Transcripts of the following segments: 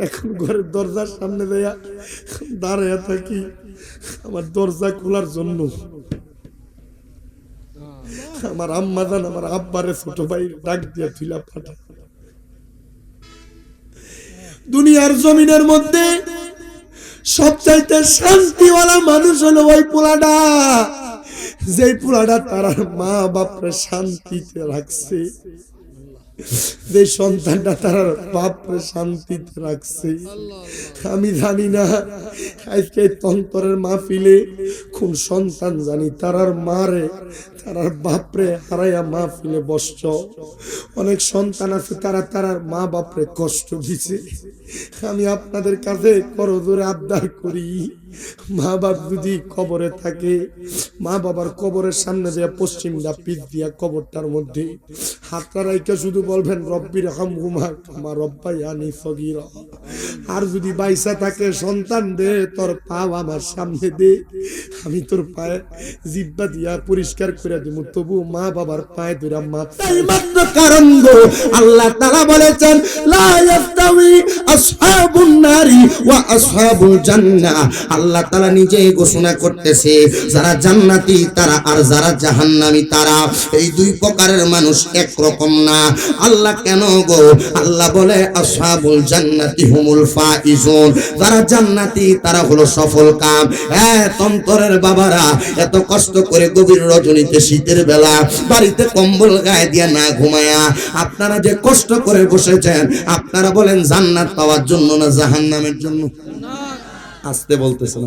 এখন ঘরের দরজার সামনে দাঁড়াইয়া থাকি আমার দরজা খোলার জন্য। আমার আম্মা জান আমার আব্বারে ছোট ভাই ডাক দিয়া তুইলা পাঠা। দুনিয়ার জমিনের মধ্যে সবচাইতে শান্তিওয়ালা মানুষ হলো ওই পোলাটা, যেই পোলাটা তার মা বাপরে শান্তিতে রাখছে, যে সন্তানটা তার বাপরে শান্তিতে রাখছে। আমি জানি না আজকে তন্তরের মাহফিলে কোন সন্তান জানি তার মারে তার বাপরে হারাইয়া মাহফিলে বসছ। অনেক সন্তান আছে তারা মা বাপরে কষ্ট দিছে। আমি আপনাদের কাছে করজোরে আবদার করি, মা বাপ যদি কবরে থাকে, মা বাবার কবরের সামনে দিয়ে পশ্চিমটা পিঠ দিয়া কবরটার মধ্যে হাতটা রাইখা শুধু বলবেন রব্বির হামহুমা কামা রব্বায়ানি সগীরা। আর যদি বাইসা থাকে সন্তান দে তোর পাও আমার সামনে দে, আমি তোর পায়ে জিব্বা দিয়া পরিষ্কার করে দেব, তবু মা বাবার পায়ে ধরে মাপ চাই। মাত্র কারণ গো আল্লাহ তাআলা বলেছেন লা ইয়াস্তাউই আসহাবুন নারি ওয়া আসহাবুল জান্নাহ। আল্লাহ তাআলা নিজেই ঘোষণা করতেছে যারা জান্নাতি তারা আর যারা জাহান্নামী তারা, এই দুই প্রকারের মানুষ এক রকম না। আল্লাহ কেন গো? আল্লাহ বলে আসহাবুল জান্নাতি হুমুল ফাইজুন, যারা জান্নাতি তারা হলো সফল কাম। হ্যাঁ তন্তরের বাবারা এত কষ্ট করে গভীর রজনীতে শীতের বেলা বাড়িতে কম্বল গায়ে দিয়া না ঘুমায়া আপনারা যে কষ্ট করে বসেছেন, আপনারা বলেন জান্নাত পাওয়ার জন্য না জাহান্নামের জন্য? আসতে বলতেছেন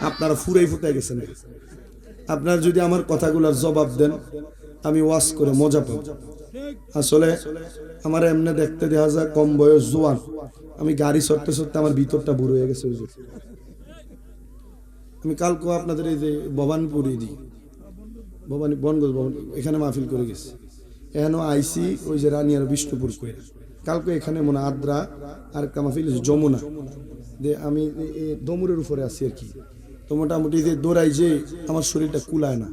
আপনারা ফুরাই ফুটাই গেছেন। আপনারা যদি আমার কথাগুলোর জবাব দেন আমি ওয়াজ করে মজা পাব। আসলে আমার এমনি দেখতে দেখা যায় কম বয়স জোয়ান, আমি গাড়ি চড়তে চড়তে আমার ভিতরটা বুড়ো হয়ে গেছে। আমি কালকে আপনাদের এই যে ভবানীপুরি দিই ভবানী বনগঞ্জ ভবন এখানে মাহফিল করে গেছি, এখানেও আইসি ওই যে রানিয়ার বিষ্ণুপুর করে। কালকে এখানে মনে আদ্রা আর একটা মাহফিল যমুনা যে আমি দমুরের উপরে আছি আর কি। তো মোটামুটি যে দৌড়াই যে আমার শরীরটা কুলায় না।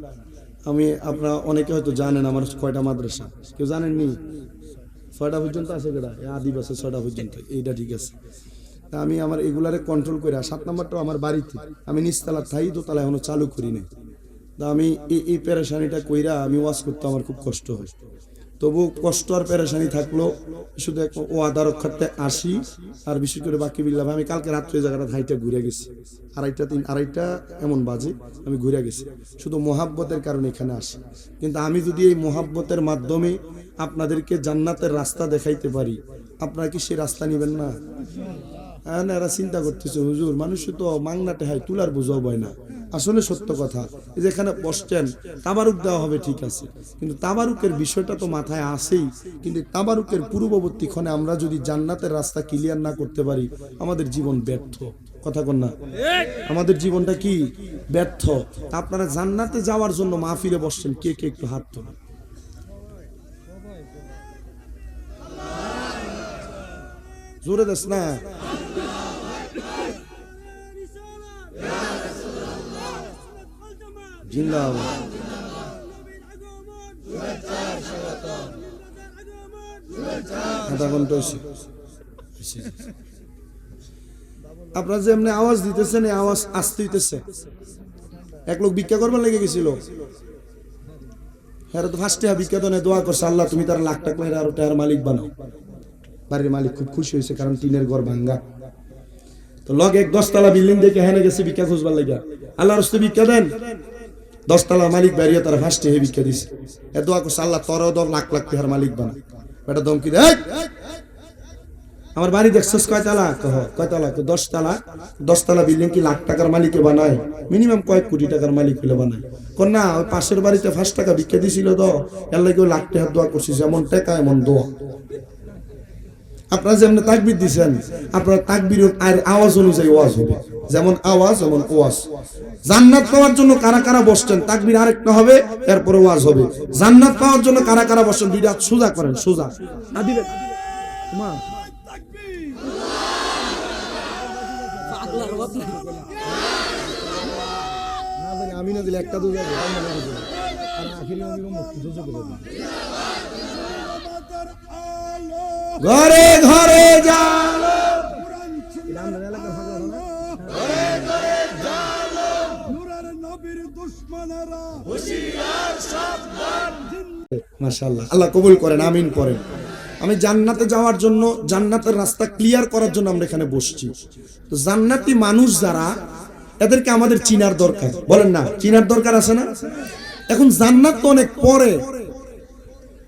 আমি আপনারা অনেকে হয়তো জানেন আমার কয়টা মাদ্রাসা, কেউ জানেননি? 6টা পর্যন্ত আছে কেটা আদিব আছে 6টা পর্যন্ত, এইটা ঠিক আছে। তা আমি আমার এগুলারে কন্ট্রোল করে 7 নম্বরটাও আমার বাড়িতে, আমি নিচতলা থাই দোতলা এখনো চালু করি নাই। তা আমি এই পেরেশানিটা কইরা আমি ওয়াজ করতে আমার খুব কষ্ট হয়। তবু কষ্ট আর পেরেশানি থাকলো শুধু ও আদা রক্ষার্থে আসি। আর বিশেষ করে বাকি বিল্লাহ আমি কালকে রাত্রে জায়গাটা হাইটা ঘুরে গেছি, আড়াইটা এমন বাজে আমি ঘুরে গেছি, শুধু মোহাব্বতের কারণে এখানে আসি। কিন্তু আমি যদি এই মোহাব্বতের মাধ্যমে আপনাদেরকে জান্নাতের রাস্তা দেখাইতে পারি, আপনারা কি সেই রাস্তা নেবেন না? হ্যাঁ না, এরা চিন্তা করতেছে হুজুর মানুষ তো মাংনাটে হয় তুলার বুঝাও বয় না। আসলে সত্য কথা, যেখানে বসছেন তাবারুক দেওয়া হবে ঠিক আছে, কিন্তু তাবারুকের বিষয়টা তো মাথায় আসেই। কিন্তু তাবারুকের পূর্ববর্তী ক্ষণে আমরা যদি জান্নাতের রাস্তা ক্লিয়ার না করতে পারি আমাদের জীবন ব্যর্থ। কথা কন না? আমাদের জীবনটা কি ব্যর্থ। আপনারা জান্নাতে যাওয়ার জন্য মাহফিলে বসছেন, কে কে একটু হাত তোলেন। জোরে দেশ না। জিন্দাবাদ। আপনারা যে এমনি আওয়াজ দিতেছেন এই আওয়াজ আসতে হইতেছে। এক লোক ভিক্ষা করবার লেগে গেছিল, হ্যাঁ তো ফার্স্টে ভিক্ষা তো দোয়া করছে আল্লাহ তুমি তার লাখ টাকা আর টাকার মালিক বানাও। বাড়ির মালিক খুব খুশি হয়েছে কারণ টিনের ঘর ভাঙ্গা। তো লগে 10 তলা বিল্ডিং দেখে হেনে গেছে ভিক্ষা খুঁজবার লেগে, আল্লাহর রাস্তায় ভিক্ষা দেন। 10 তলা মালিক বাইরে তারা ফার্স্টে ভিক্ষা দিছে, এ দোয়া করছে আল্লাহ তোরও 10 লাখ লাখ টাকার মালিক বানা। বেটা ধমকি দেয় আমার বাড়ি দেখছিস কয়তলা? কয়তলা? 10 তলা। 10 তলা বিল্ডিং কি লাখ টাকার মালিকে বানায়? মিনিমাম কয়েক কোটি টাকার মালিক হলে বানায়। কোন না ওই পাশের বাড়িতে 5 টাকা ভিক্ষা দিছিল তো এর লাগে লাখ টাকা দোয়া করছি, যেমন টাকা এমন দোয়া। আপনারা যেমন তাকবীর দিচ্ছেন আপনার তাকবীর আর আওয়াজ অনুযায়ী ওয়াজ হবে, যেমন আওয়াজ এমন ওয়াজ। জান্নাত পাওয়ার জন্য কারা কারা বসছেন তাকবীর আরেকটা হবে, এরপরে ওয়াজ হবে। জান্নাত পাওয়ার জন্য কারা কারা বসছেন দুইটা সোজা করেন, সোজা না দিবেন মা আমি না দিলে একটা দুটো ঘরে ঘরে জালো মাশাআল্লাহ, আল্লাহ কবুল করেন, আমিন করেন। আমি জান্নাতে যাওয়ার জন্য, জান্নাতের রাস্তা ক্লিয়ার করার জন্য আমরা এখানে বসছি। তো জান্নাতি মানুষ যারা, এদেরকে আমাদের চিনার দরকার, বলেন না, চিনার দরকার আছে না? এখন জান্নাত তো অনেক পরে।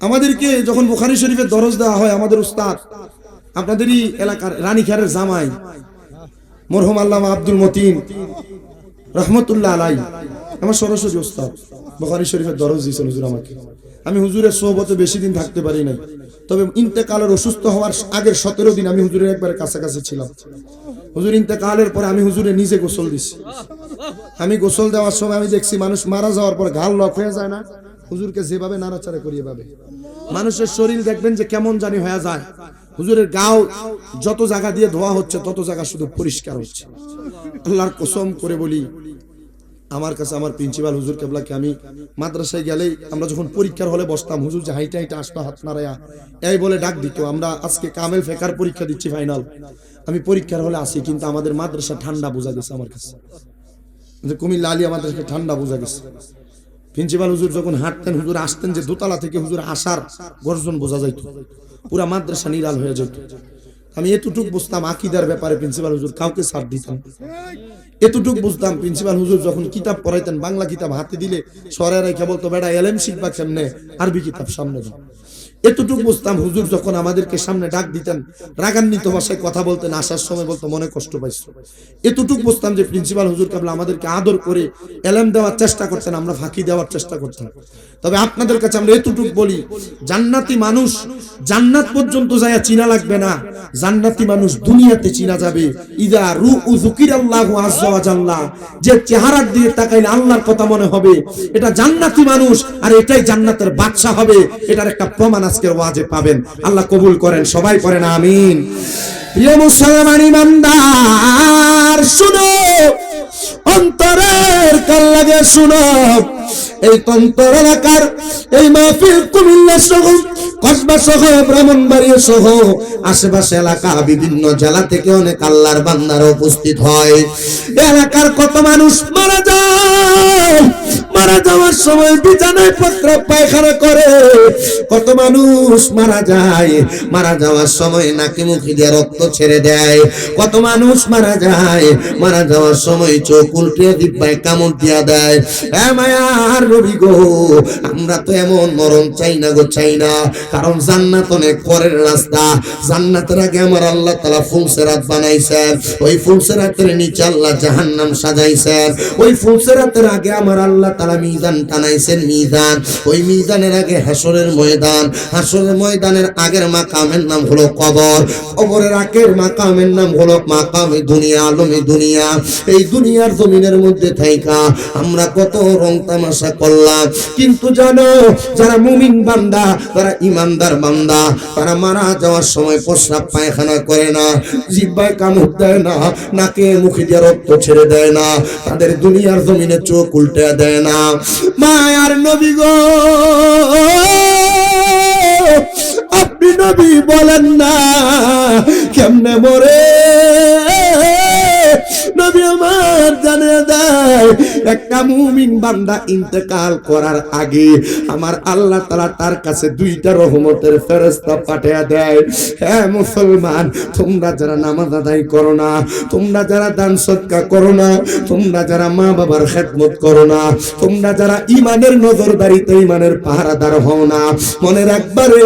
আমাদেরকে যখন বুখারী শরীফের দরজ দেওয়া হয়, আমাদের উস্তাদ, আপনাদেরই এলাকার রানীখারের জামাই মরহুম আল্লামা আব্দুল মতিন রহমতুল্লাহ আলাইহি, আমার সরাসরি উস্তাদ, বুখারী শরীফের দরজ দিয়েছেন হুজুর আমাকে। আমি হুজুরের সোহবতে বেশি দিন থাকতে পারি নাই, তবে ইন্তেকালের, অসুস্থ হওয়ার আগের 17 দিন আমি হুজুরের একবারে কাছাকাছি ছিলাম। হুজুর ইন্তেকালের পরে আমি হুজুরে নিজে গোসল দিছি। আমি গোসল দেওয়ার সময় আমি দেখছি মানুষ মারা যাওয়ার পর ঘাল লক হয়ে যায় না, হুজুরকে যেভাবে নাড়াচাড়া করি এভাবে মানুষের শরীর দেখবেন যে কেমন জানি হয়ে যায়। হুজুরের গাও যত জায়গা দিয়ে ধোয়া হচ্ছে তত জায়গা শুধু পরিষ্কার হচ্ছে। আল্লাহর কসম করে বলি, আমার কাছে আমার প্রিন্সিপাল হুজুর কেবলাকে, আমি মাদ্রাসায় গেলেই আমরা যখন পরীক্ষার হলে বসতাম, হুজুর যে হাইটা হাইটা আসতো হাত নাড়ায়া এই বলে ডাক দিত। আমরা আজকে কামেল ফেকার পরীক্ষা দিচ্ছি ফাইনাল, আমি পরীক্ষার হলে আসি, কিন্তু আমাদের মাদ্রাসা ঠান্ডা বোঝা গেছে আমার কাছে, কুমিল্লা আলিয়া মাদ্রাসা ঠান্ডা বোঝা গেছে। প্রিন্সিপাল হুজুর যখন হাঁটতেন, হুজুর আসতেন যে দোতলা থেকে, হুজুর আসার গর্জন বোঝা যাইত, পুরা মাদ্রাসা নিরাল হয়ে যেত। আমি এতটুক বুঝতাম আকীদার ব্যাপারে প্রিন্সিপাল হুজুর কাউকে ছাড় দিতেন। এতটুক বুঝতাম প্রিন্সিপাল হুজুর যখন কিতাব পড়াইতেন, বাংলা কিতাব হাতে দিলে সরে রেখে বলতো, বেটা এলএম শিখবা কেমনে, আরবি কিতাব সামনে দাও। এতটুক বুঝতাম হুজুর যখন আমাদেরকে সামনে ডাক দিতেন, রাগান্বিত ভাষায় কথা বলতেন, আসার সময় বলতো মনে কষ্ট পাইছো। এতটুক বুঝতাম যে প্রিন্সিপাল হুজুর কেবল আমাদেরকে আদর করে এলএম দেওয়ার চেষ্টা করতেন, আমরা ফাঁকি দেওয়ার চেষ্টা করতাম। তবে আপনাদের কাছে আমরা এতটুক বলি, জান্নাতি মানুষ জান্নাত পর্যন্ত যায় চিনা লাগবে না, জান্নাতি মানুষ দুনিয়াতে চিনা যাবে। ইদা রুউ যুকিরাল্লাহু আযজা ওয়া জাল্লা, যে চেহারার দিকে তাকাইলে আল্লাহর কথা মনে হবে, এটা জান্নাতি মানুষ, আর এটাই জান্নাতের বাদশা হবে। এটার একটা প্রমাণ আজকের ওয়াজে পাবেন। আল্লাহ কবুল করেন, সবাই পড়েন আমিন। প্রিয় মুসলমান ইমানদার, শুনো, অন্তরের কাল লাগে শুনো, এই তন্তর এলাকার এই মাহফিল কুমিল্লা সহ, কসবা সহ, ব্রাহ্মণবাড়িয়া সহ আশেপাশে এলাকা, বিভিন্ন জেলা থেকে অনেক আল্লাহর বান্দারা উপস্থিত হয়। এলাকার কত মানুষ মারা যায়, মারা যাওয়ার সময় বিছানায় পত্র পায়খানা করে, কত মানুষ মারা যায়, মারা যাওয়ার সময় নাকি মুখে দিয়ে রক্ত ছেড়ে দেয়, কত মানুষ মারা যায়, মারা যাওয়ার সময় চোখ উল্টে দিব্যায় কামড় দিয়া দেয়। হ্যাঁ মায়ার নবী গো, আমরা তো এমন মরণ চাই না গো, চাই না, কারণ জান্নাত অনেক পরের রাস্তা। জান্নাতের আগে আমার আল্লাহ তাআলা ফুলসেরাত বানাইছেন, ওই ফুলসেরাতের নিচে আল্লাহ জাহান্নাম সাজাইছেন, ওই ফুলসেরাতের আগে আমার আল্লাহ তাআলা মিজান টানাইছেন, মিজান, ওই মিজানের আগে হাসরের ময়দান, হাসরের ময়দানের আগের মাকামের নাম হলো কবর, কবরের আগের মাকামের নাম হলো মাকামে দুনিয়া, আলমে দুনিয়া। এই দুনিয়ার জমিনের মধ্যে থাইকা আমরা কত রং তামাশা করলাম, কিন্তু জানো যারা মুমিন বান্দা, যারা ইমানদার বান্দা, তারা মারা যাওয়ার সময় প্রস্রাব পায়খানা করে না, জিহ্বায় কামড় দেয় না, নাকে মুখে দিয়ে রক্ত ছেড়ে দেয় না, তাদের দুনিয়ার জমিনে চোখ উল্টে দেয় না। মায়ার নবী গো, আপনি নবী বলেন না কেমনে মরে, নবী আমার জানিয়ে দেয়, একটা মুমিন বান্দা ইন্তেকাল করার আগে আমার আল্লাহ তাআলা তার কাছে 2টা রহমতের ফেরেশতা পাঠিয়ে দেয়। হ্যাঁ মুসলমান, তোমরা যারা নামাজ আদায় করো না, তোমরা যারা দান সদকা করো না, তোমরা যারা মা বাবার খেদমত করো না, তোমরা যারা ইমানের নজরদারিতে ইমানের পাহারাদার হও না, মনে রাখবা রে,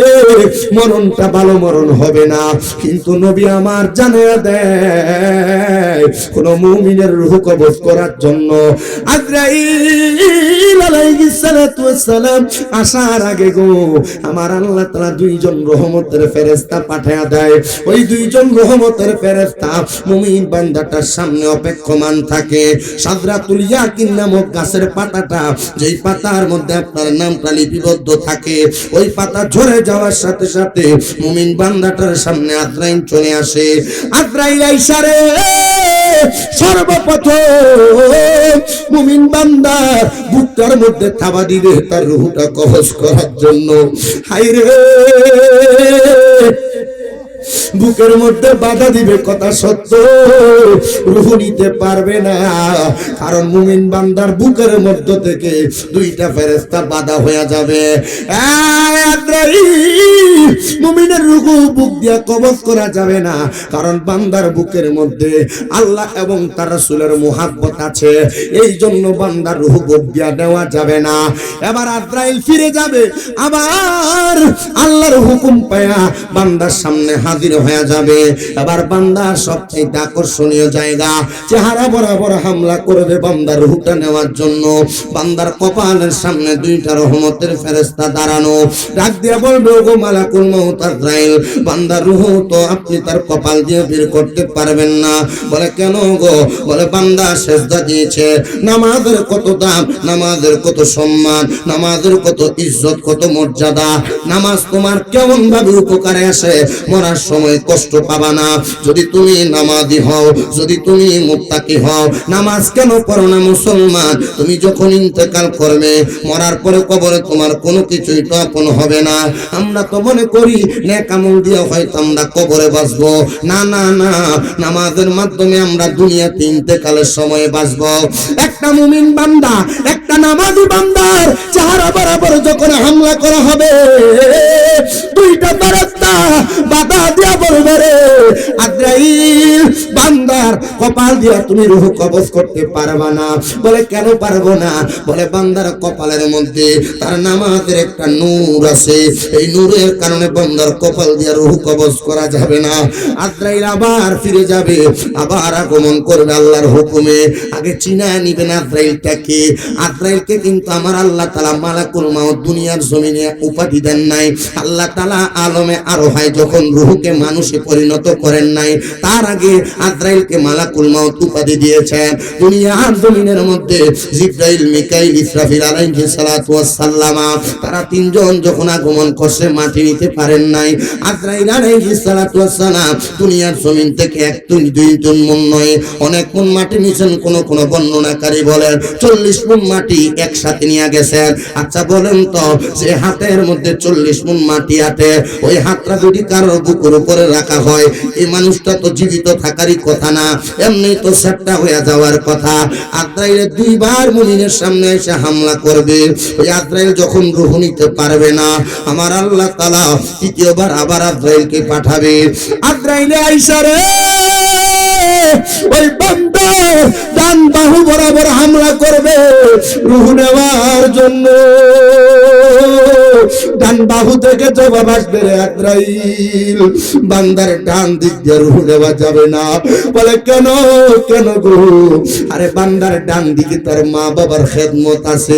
মরণটা ভালো মরণ হবে না। কিন্তু নবী আমার জানিয়ে দেয়, কোন মুমিনের রূহ কবজ করার জন্য আজরাইল আলাইহিস সালাতু ওয়াস সালাম আসার আগে গো আমার আল্লাহ তাআলা 2জন রহমতের ফেরেশতা পাঠিয়ে দেয়। ওই 2জন রহমতের ফেরেশতা মুমিন বান্দাটার সামনে অপেক্ষমান থাকে। সাদরাতুল ইয়াকিন নামক গাছের পাতাটা, যেই পাতার মধ্যে আপনার নামটা লিপিবদ্ধ থাকে, ওই পাতা ঝরে যাওয়ার সাথে সাথে মুমিন বান্দাটার সামনে আজরাইল চলে আসে। আজরাইল আইসারে সর্বপ্রথম মুমিন বান্দার বুকটার মধ্যে থাবা দিবে তার রূহটা কবজ করার জন্য। হায়রে বুকের মধ্যে বাধা দিবে, কথা সত্য, রূহ নিতে পারবে না। কারণ মুমিন বান্দার বুকের মধ্য থেকে দুইটা ফেরেশতা বাধা হয়ে যাবে। মুমিনের রূহ বুক দিয়া কবজ করা যাবে না, কারণ বান্দার বুকের মধ্যে আল্লাহ এবং তার রাসূলের মুহাব্বত আছে। এই জন্য বান্দার রূহ বুক দিয়া দেওয়া যাবে না। এবার আজরাইল ফিরে যাবে, আবার আল্লাহর হুকুম পায়া বান্দার সামনে হাজির হয়ে যাবে। এবার বান্দার সবচেয়ে আকর্ষণীয় জায়গা, চেহারা বরাবর হামলা করবে বান্দার রূহটা নেওয়ার জন্য। বান্দার কপালের সামনে দুইটা রহমতের ফেরেশতা দাঁড়ানো, ডাক দিয়ে বলবে, ওগো মালাকুল মউত আজরাইল, বান্দার রূহ তো আপনি তার কপাল দিয়ে বের করতে পারবেন না। বলে কেন গো? বলে বান্দা সেজদা দিয়েছে, নামাজের কত দাম, নামাজের কত সম্মান, নামাজের কত ইজ্জত, কত মর্যাদা। নামাজ তোমার কেমন ভাবে উপকারে আসে, মরার সময় কষ্ট পাবা না যদি তুমি নামাজি হও, যদি তুমি মুত্তাকি হও। নামাজ কেন পড়ো না মুসলমান? তুমি যখন ইন্তেকাল করবে, মরার পরে কবরে তোমার কোনো কিছুই তো আপন হবে না। আমরা তো মনে করি নেক আমল দিয়ে হয়তো আমরা কবরে বাঁচবো। না না না, নামাজের মাধ্যমে আমরা দুনিয়াতে ইন্তেকালের সময় বাঁচবো। একটা মুমিন বান্দা, একটা নামাজি বান্দার চেহারা বরাবর যখন হামলা করা হবে, দুইটা ফেরেশতা বাধা দিয়া বলবে, রে আজরাইল, বান্দার কপাল দিয়া তুমি রূহ কবজ করতে পারবা না। বলে কেন পারবো না? বলে বান্দার কপালের মধ্যে তার নামাজের একটা নূর আছে, এই নূরের কারণে বান্দার কপাল দিয়া রূহ কবজ করা যাবে না। আজরাইল আবার ফিরে যাবে, আবার আগমন করবে আল্লাহর হুকুমে। আগে চিনা নিবেন আজরাইলটাকে। আজরাইলকে কিন্তু আমার আল্লাহ তাআলা মালাকুল মাউত দুনিয়ার জমিনে উপাধি দেন নাই। আল্লাহ তাআলা আলমে আরোহায় যখন রূহকে মানুষে পরিণত করেন নাই, তার আগে আজরাইলকে মালাকুল মাউত উপাধি দিয়েছেন। দুনিয়ার জমিনের মধ্যে জিবরাইল, মিকাইল, ইসরাফিল আলাইহিস সালাতু ওয়াস সালাম, তারা তিনজন যখন আগমন করছে মাটি নিতে পারেন নাই। আজরাইল আলাইহিস সালাতু ওয়াস সালাম দুনিয়ার জমিন থেকে এক দুই তিন মণ নয়, অনেক মণ মাটি নিছেন। কোন কোন বর্ণনাকারী বলেন 40 মণ মাটি একসাথে নিয়ে গেছেন। আচ্ছা বলেন তো, যে হাতের মধ্যে 40 মণ মাটি আটে, ওই হাতটা যদি কারোর বুকের উপরে রাখা হয়, এই মানুষটা তো জীবিত থাকারই কথা না, এমনি তো সেটটা হয়ে যাওয়ার কথা। আজরাইল দুইবার মুমিনের সামনে এসে হামলা করবে। ওই আজরাইল যখন রূহ নিতে পারবে না, আমার আল্লাহ তাআলা তৃতীয়বার আবার আজরাইলকে পাঠাবে। আজরাইলে আইসা রে ওই বান্দা ডান বাহু বরাবর হামলা করবে রূহ নেওয়ার জন্য। ডান বাহু থেকে জবাব আসবে, রে আজরাইল, বান্দার ডান দিক দিয়ে রূহ নেওয়া যাবে না। বলে কেন? কেন গো? আরে বান্দার ডান দিকে তার মা বাবার খেদমত আছে,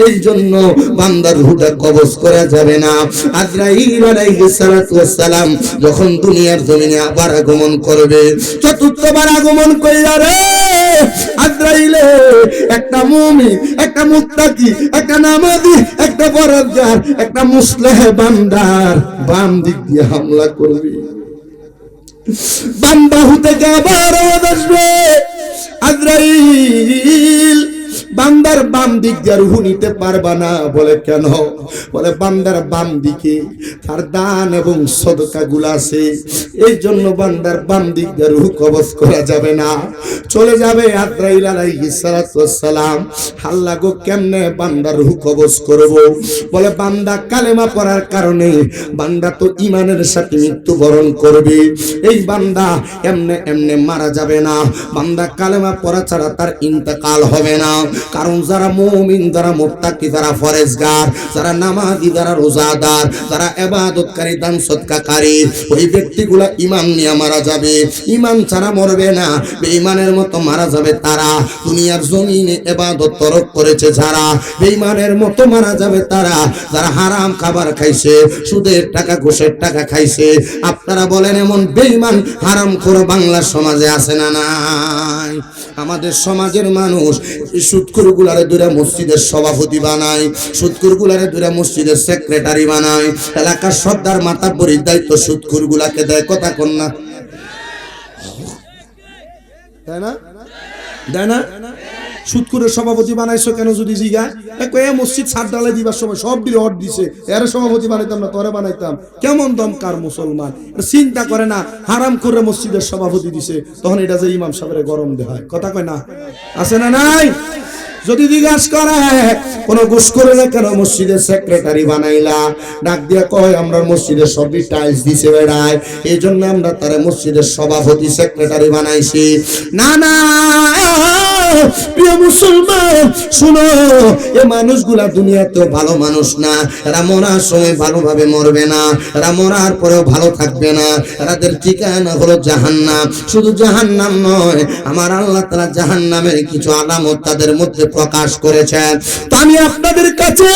এই জন্য বান্দার রূহটা কবজ করা যাবে না। আজরাইল আলাইহিস সালাতু ওয়াস সালাম যখন দুনিয়ার জমিনে আবার আগমন করবে, চতুর্থবার আগমন কইরা রে আজরাইলে একটা মুমিন, একটা মুত্তাকি, একটা নামাজি, একটা পরহেজগার, একটা মুসলিহ বান্দার বাম দিক দিয়ে হামলা করবে। বাম বাহু থেকে আবার আওয়াজ আসবে, আজরাইল, বান্দার বাম দিক দিয়ে রূহ নিতে পারবা না। বলে কেন? বলে বান্দার বাম দিকে তার দান এবং সদকা গুলা আছে, এই জন্য বান্দার বাম দিক দিয়ে রূহ কবজ করা যাবে না। চলে যাবে আজরাইল আলাইহিস সালাতু ওয়াস সালাম। আল্লাহ গো, কেমনে বান্দার রূহ কবজ করব? বলে বান্দা কালেমা পড়ার কারণে বান্দা তো ঈমানের সাথে মৃত্যুবরণ করবে। এই বান্দা এমনে এমনে মারা যাবে না। বান্দা কালেমা পড়া ছাড়া তার ইন্তেকাল হবে না। কারণ যারা মুমিন, যারা মুত্তাকি, যারা ফরেজগার, যারা নামাজি, যারা রোজাদার, যারা ইবাদতকারী, দান সদকাকারী, ওই ব্যক্তিগুলা ঈমান নিয়ে মারা যাবে। ঈমান ছাড়া মরবে না, বেঈমানের মতো মারা যাবে তারা। দুনিয়ার জমিনে ইবাদত তরক করেছে যারা, বেঈমানের মতো মারা যাবে তারা। যারা হারাম খাবার খাইছে, সুদের টাকা, ঘুষের টাকা খাইছে। আপনারা বলেন এমন বেঈমান হারামখোর বাংলার সমাজে আছে না নাই? আমাদের সমাজের মানুষ সুদখোরগুলারে ধরে মসজিদের সভাপতি বানায়, সুদখোরগুলারে ধরে মসজিদের সেক্রেটারি বানায়, এলাকার সর্দার মাতাব্বরির দায়িত্ব সুদখোরগুলাকে দেয়। কথা কন না? তাই না? দেয় না? সুদখোরের সভাপতি বানাইছো কেন যদি জিগা এ মসজিদ ছাদ ডালাই দিবার সময় সব দিলে অট দিছে, এর সভাপতি বানাইতাম না তোরে বানাইতাম। কেমন দমকার মুসলমান, চিন্তা করে না হারাম করে মসজিদের সভাপতি দিছে, তখন এটা যে ইমাম সাহেবের গরম দেয় হয়, কথা কয় না, আছে না নাই? যদি জিজ্ঞাসা করে কোন ঘুষ করে না কেন মসজিদের সেক্রেটারি বানাইলা, ডাক দিয়া কয় আমরা মসজিদের সবই টাইলস দিছে বেড়ায়, এই জন্য আমরা তার মসজিদের সভাপতি সেক্রেটারি বানাইছি। না না প্রিয় মুসলমান শুনো, এ মানুষগুলা দুনিয়াতেও ভালো মানুষ না, এরা মরার সময় ভালোভাবে মরবে না, এরা মরার পরেও ভালো থাকবে না, এদের ঠিকানা হলো জাহান্নাম। শুধু জাহান্নাম নয়, আমার আল্লাহ তাআলা জাহান্নামের কিছু আলামত তাদের মধ্যে প্রকাশ করেছেন। তো আমি আপনাদের কাছে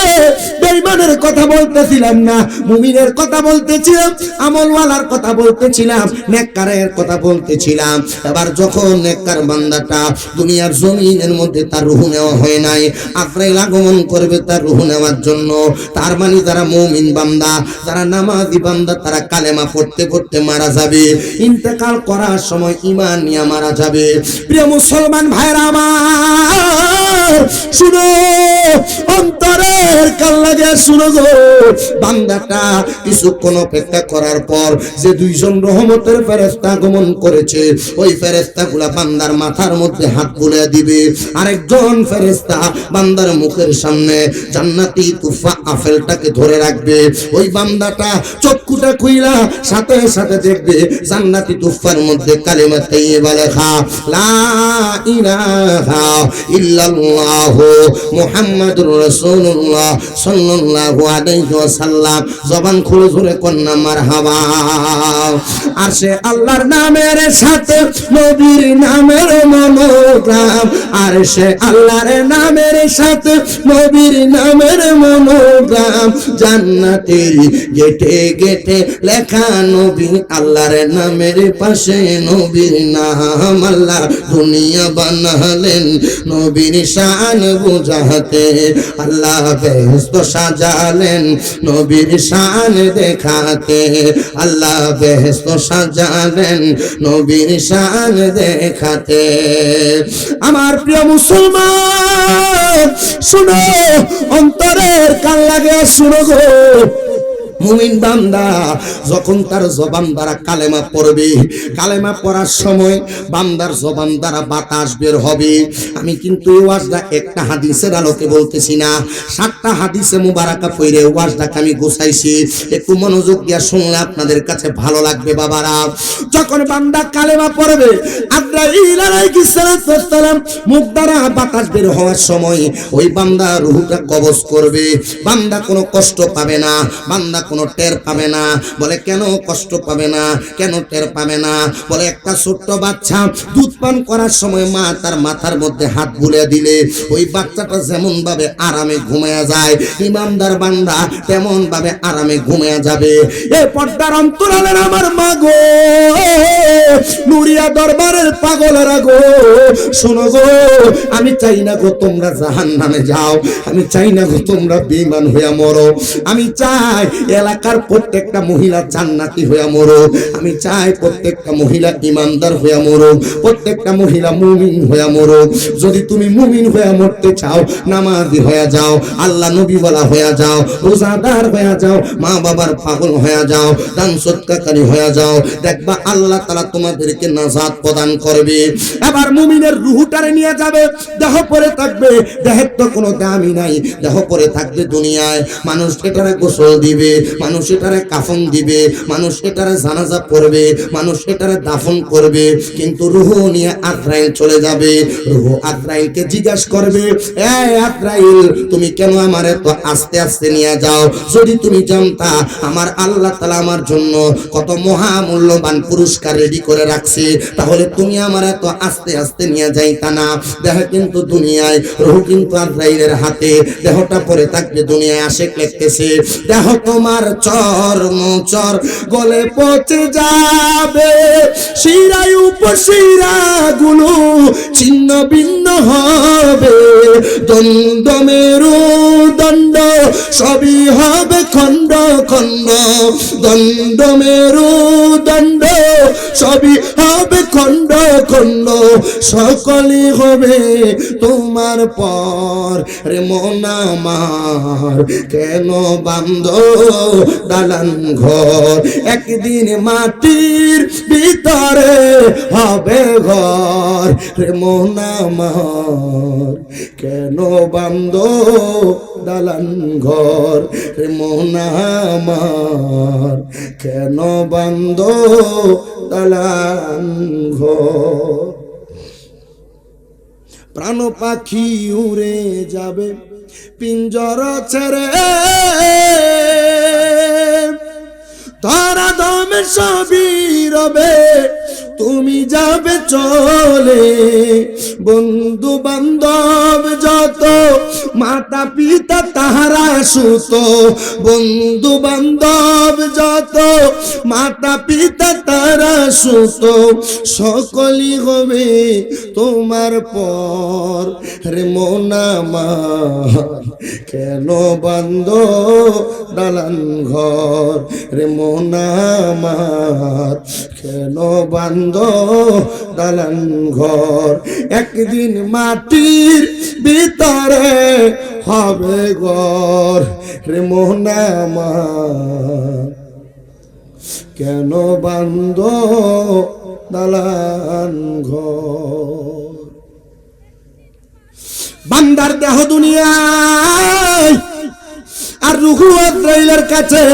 বেঈমানের কথা বলতেছিলাম না, মুমিনের কথা বলতেছিলাম, আমলওয়ালার কথা বলতেছিলাম, নেককারের কথা বলতেছিলাম। এবার যখন নেককার বান্দাটা দুনিয়ার জমিনের মধ্যে তার রূহ নেওয়া হয় নাই, আজরাইল আগমন করবে তার রূহ নেওয়ার জন্য। তার মানে যারা মুমিন বান্দা, যারা নামাজি বান্দা, তারা কালেমা পড়তে পড়তে মারা যাবে, ইন্তেকাল করার সময় ঈমান নিয়ে মারা যাবে। প্রিয় মুসলমান ভাইরা আমার শুনো, অন্তরের কান লাগে শুনো গো, বান্দাটা কিছুক্ষণ অপেক্ষা করার পর যে দুইজন রহমতের ফেরেশতা আগমন করেছে, ওই ফেরেশতাগুলা বান্দার মাথার মধ্যে হাত বুলিয়ে দিবে। আরেকজন ফেরেশতা বান্দার মুখের সামনে জান্নাতি তুফা আপেলটাকে ধরে রাখবে। ওই বান্দাটা চক্ষুটা খুইলা সাথে সাথে দেখবে জান্নাতি তুফার মধ্যে কালিমা তাইয়্যিবা লেখা, লা ইলাহা ইল্লাল্লাহ মুহাম্মাদুর রাসূলুল্লাহ সাল্লাল্লাহু আলাইহি ওয়াসাল্লাম। জবান খুলে জোরে কন্না মারহাবা। আর সে আল্লাহর নামের সাথে নবীর নামের মনোগ্রাম, আর সে আল্লাহর নামের সাথে নবীর নামের মনোগ্রাম, জান্নাতের গেটে গেটে লেখা নবী আল্লাহর নামের পাশে নবীর নাম। আল্লাহ দুনিয়া বানালেন নবীর শান বুঝাতে, আল্লাহ বেহেশত সাজালেন নবীর শান দেখাতে, আল্লাহ বেহেশত সাজালেন নবীর শান দেখাতে। আমার প্রিয় মুসলমান শুনো, অন্তরের কান লাগে শুনো গো, মুমিন বান্দা যখন তার জবান দ্বারা কালেমা পড়বে, কালেমা পড়ার সময় বান্দার জবান দ্বারা বাতাস বের হবে। আমি কিন্তু এই ওয়াজটা একটা হাদিসের আলোকে বলতেছি না, 7টা হাদিসে মুবারাকা পড়ে ওয়াজটাকে আমি গোছাইছি, একটু মনোযোগ দিয়ে শুনলে আপনাদের কাছে ভালো লাগবে বাবারা। যখন বান্দা কালেমা পড়বে, আজরাইল আলাইহিস সালাম মুখ দ্বারা বাতাস বের হওয়ার সময় ওই বান্দা রূহটা কবজ করবে। বান্দা কোনো কষ্ট পাবে না, বান্দা কোনো টের পাবে না। বলে কেন কষ্ট পাবে না, কেন টের পাবে না? বলে একটা ছোট্ট বাচ্চা দুধ পান করার সময় মা তার মাথার মধ্যে হাত বুলিয়ে দিলে ওই বাচ্চাটা যেমন ভাবে আরামে ঘুমিয়ে যায়, ইমানদার বান্দা তেমন ভাবে আরামে ঘুমিয়ে যাবে। এই পর্দার অন্তরালের আমার মা গো, নুরিয়া দরবারের পাগলেরা গো, শোনো গো, আমি চাই না গো তোমরা জাহান্নামে যাও, আমি চাই না গো তোমরা বেঈমান হইয়া মরো, আমি চাই এলাকার প্রত্যেকটা মহিলা জান্নাতি হইয়া মরো, আমি চাই প্রত্যেকটা মহিলা ইমানদার হইয়া মরো, প্রত্যেকটা মহিলা মুমিন হইয়া মরো। যদি তুমি মুমিন হইয়া মরতে চাও, নামাজি হইয়া যাও, আল্লাহ নবী বলা হইয়া যাও, রোজাদার হইয়া যাও, মা বাবার পাগল হইয়া যাও, দান সদকাকারী হইয়া যাও, দেখবা আল্লাহ তাআলা তোমাদেরকে নাজাত প্রদান করবে। এবার মুমিনের রূহটারে নিয়ে যাবে, দেহ পরে থাকবে, দেহের তো কোনো দামই নাই, দেহ পরে থাকবে দুনিয়ায়। মানুষ এটারে গোসল দিবে, মানুষ এটারে কাফন দিবে, মানুষ এটারে জানাজা পড়বে, মানুষ এটারে দাফন করবে, কিন্তু রূহ নিয়ে আজরাইল চলে যাবে। রূহ আজরাইলকে জিজ্ঞাসা করবে, এই আজরাইল তুমি কেন আমার এত আস্তে আস্তে নিয়ে যাও? যদি তুমি জানতা আমার আল্লাহ তাআলা আমার জন্য কত মহামূল্যবান পুরস্কার রেডি করে রাখছে, তাহলে তুমি আমার এত আস্তে আস্তে নিয়ে যাইতা না। দেহ কিন্তু দুনিয়ায়, রূহ কিন্তু আজরাইলের হাতে, দেহটা পরে থাকবে দুনিয়ায়, আশেক লিখতেছে দেহ তোমার তোমার চর গলে পচে যাবে, শিরায় উপশিরা গুলো ছিন্ন ভিন্ন হবে, দ্বন্দ্ব মেরু দণ্ড সবই হবে খণ্ড খণ্ড, দ্বন্দ্ব মেরু দণ্ড সবই হবে খণ্ড খণ্ড, সকলই হবে তোমার পর। রে মন আমার কেন বান্ধ দালান ঘর, একদিন মাটির ভিতরে হবে ঘর। রে মন আমার কেন বান্ধ দালান ঘর, রে মন আমার কেন বান্ধ দালান ঘর। প্রাণ পাখি উড়ে যাবে পিঞ্জর ছেড়ে, ধরা দমে সবই রবে তুমি যাবে চলে, বন্ধু বান্ধব যত মাতা পিতা তাহারা সুত, বন্ধু বান্ধব যত মাতা পিতা তারা সুত, সকলই হবে তোমার পর। রে মন আমার কেন বান্ধ দালান ঘর, রে মন আমার কেন বান্ধ দালান ঘর, একদিন মাটির ভিতরে হবে ঘর। রে মন আমার কেন বান্ধ দালান ঘর। বান্দার দেহ দুনিয়ায় আর রুহু আজরাইলের কাছে,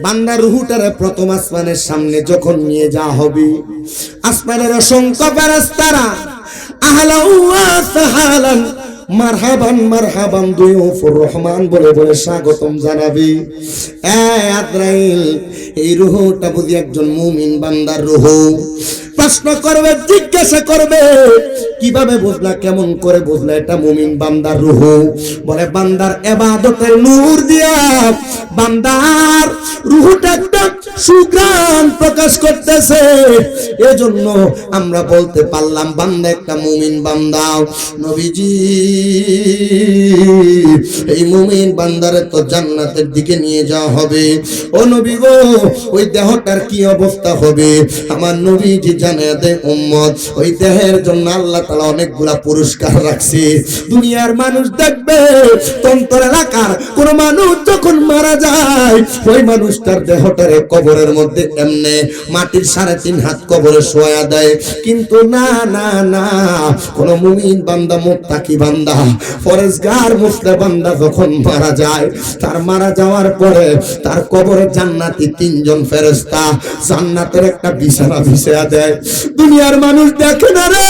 বান্দার রুহুটারে প্রথম আসমানের সামনে যখন নিয়ে যাওয়া হবে, আসমানের অসংখ্য ফেরেশতারা আহলান ওয়া সাহলান মারহাবান মারহাবান দুয়ুফুর রহমান বলে বলে স্বাগতম জানাবি। আজরাইল, এই রুহুটা বুঝি একজন মুমিন বান্দার রুহু। প্রশ্ন করবে, জিজ্ঞাসা করবে, কিভাবে বুঝলা, কেমন করে বুঝলা এটা মুমিন বান্দার রুহু? বলে বান্দার ইবাদতের নূর দিয়া বান্দার রুহুটা একটা সুগ্রাণ প্রকাশ করতেছে, এজন্য আমরা বলতে পারলাম বান্দা একটা মুমিন বান্দা। নবীজি এই মুমিন বান্দারে তো জান্নাতের দিকে নিয়ে যাওয়া হবে। ও নবী গো, ওই দেহটার কি অবস্থা হবে? আমার নবীজি জানিয়ে দেয় উম্মত, ওই দেহের জন্য আল্লাহ তাআলা অনেকগুলা পুরস্কার রাখছে। দুনিয়ার মানুষ দেখবে তন্তর এলাকার কোন মানুষ যখন মারা যায়, ওই মানুষটার দেহটারে কবরের মধ্যে এমনে মাটির 3.5 হাত কবরে শোয়া দেয়। কিন্তু না না না, কোন মুমিন বান্দা মুত্তাকি বান্দা পরেজগার মুসলিম বান্দা যখন মারা যায়, তার মারা যাওয়ার পরে তার কবরে জান্নাতি 3 জন ফেরেশতা জান্নাতের একটা বিছানা বিছিয়ে দেয়। দুনিয়ার মানুষ দেখে না রে,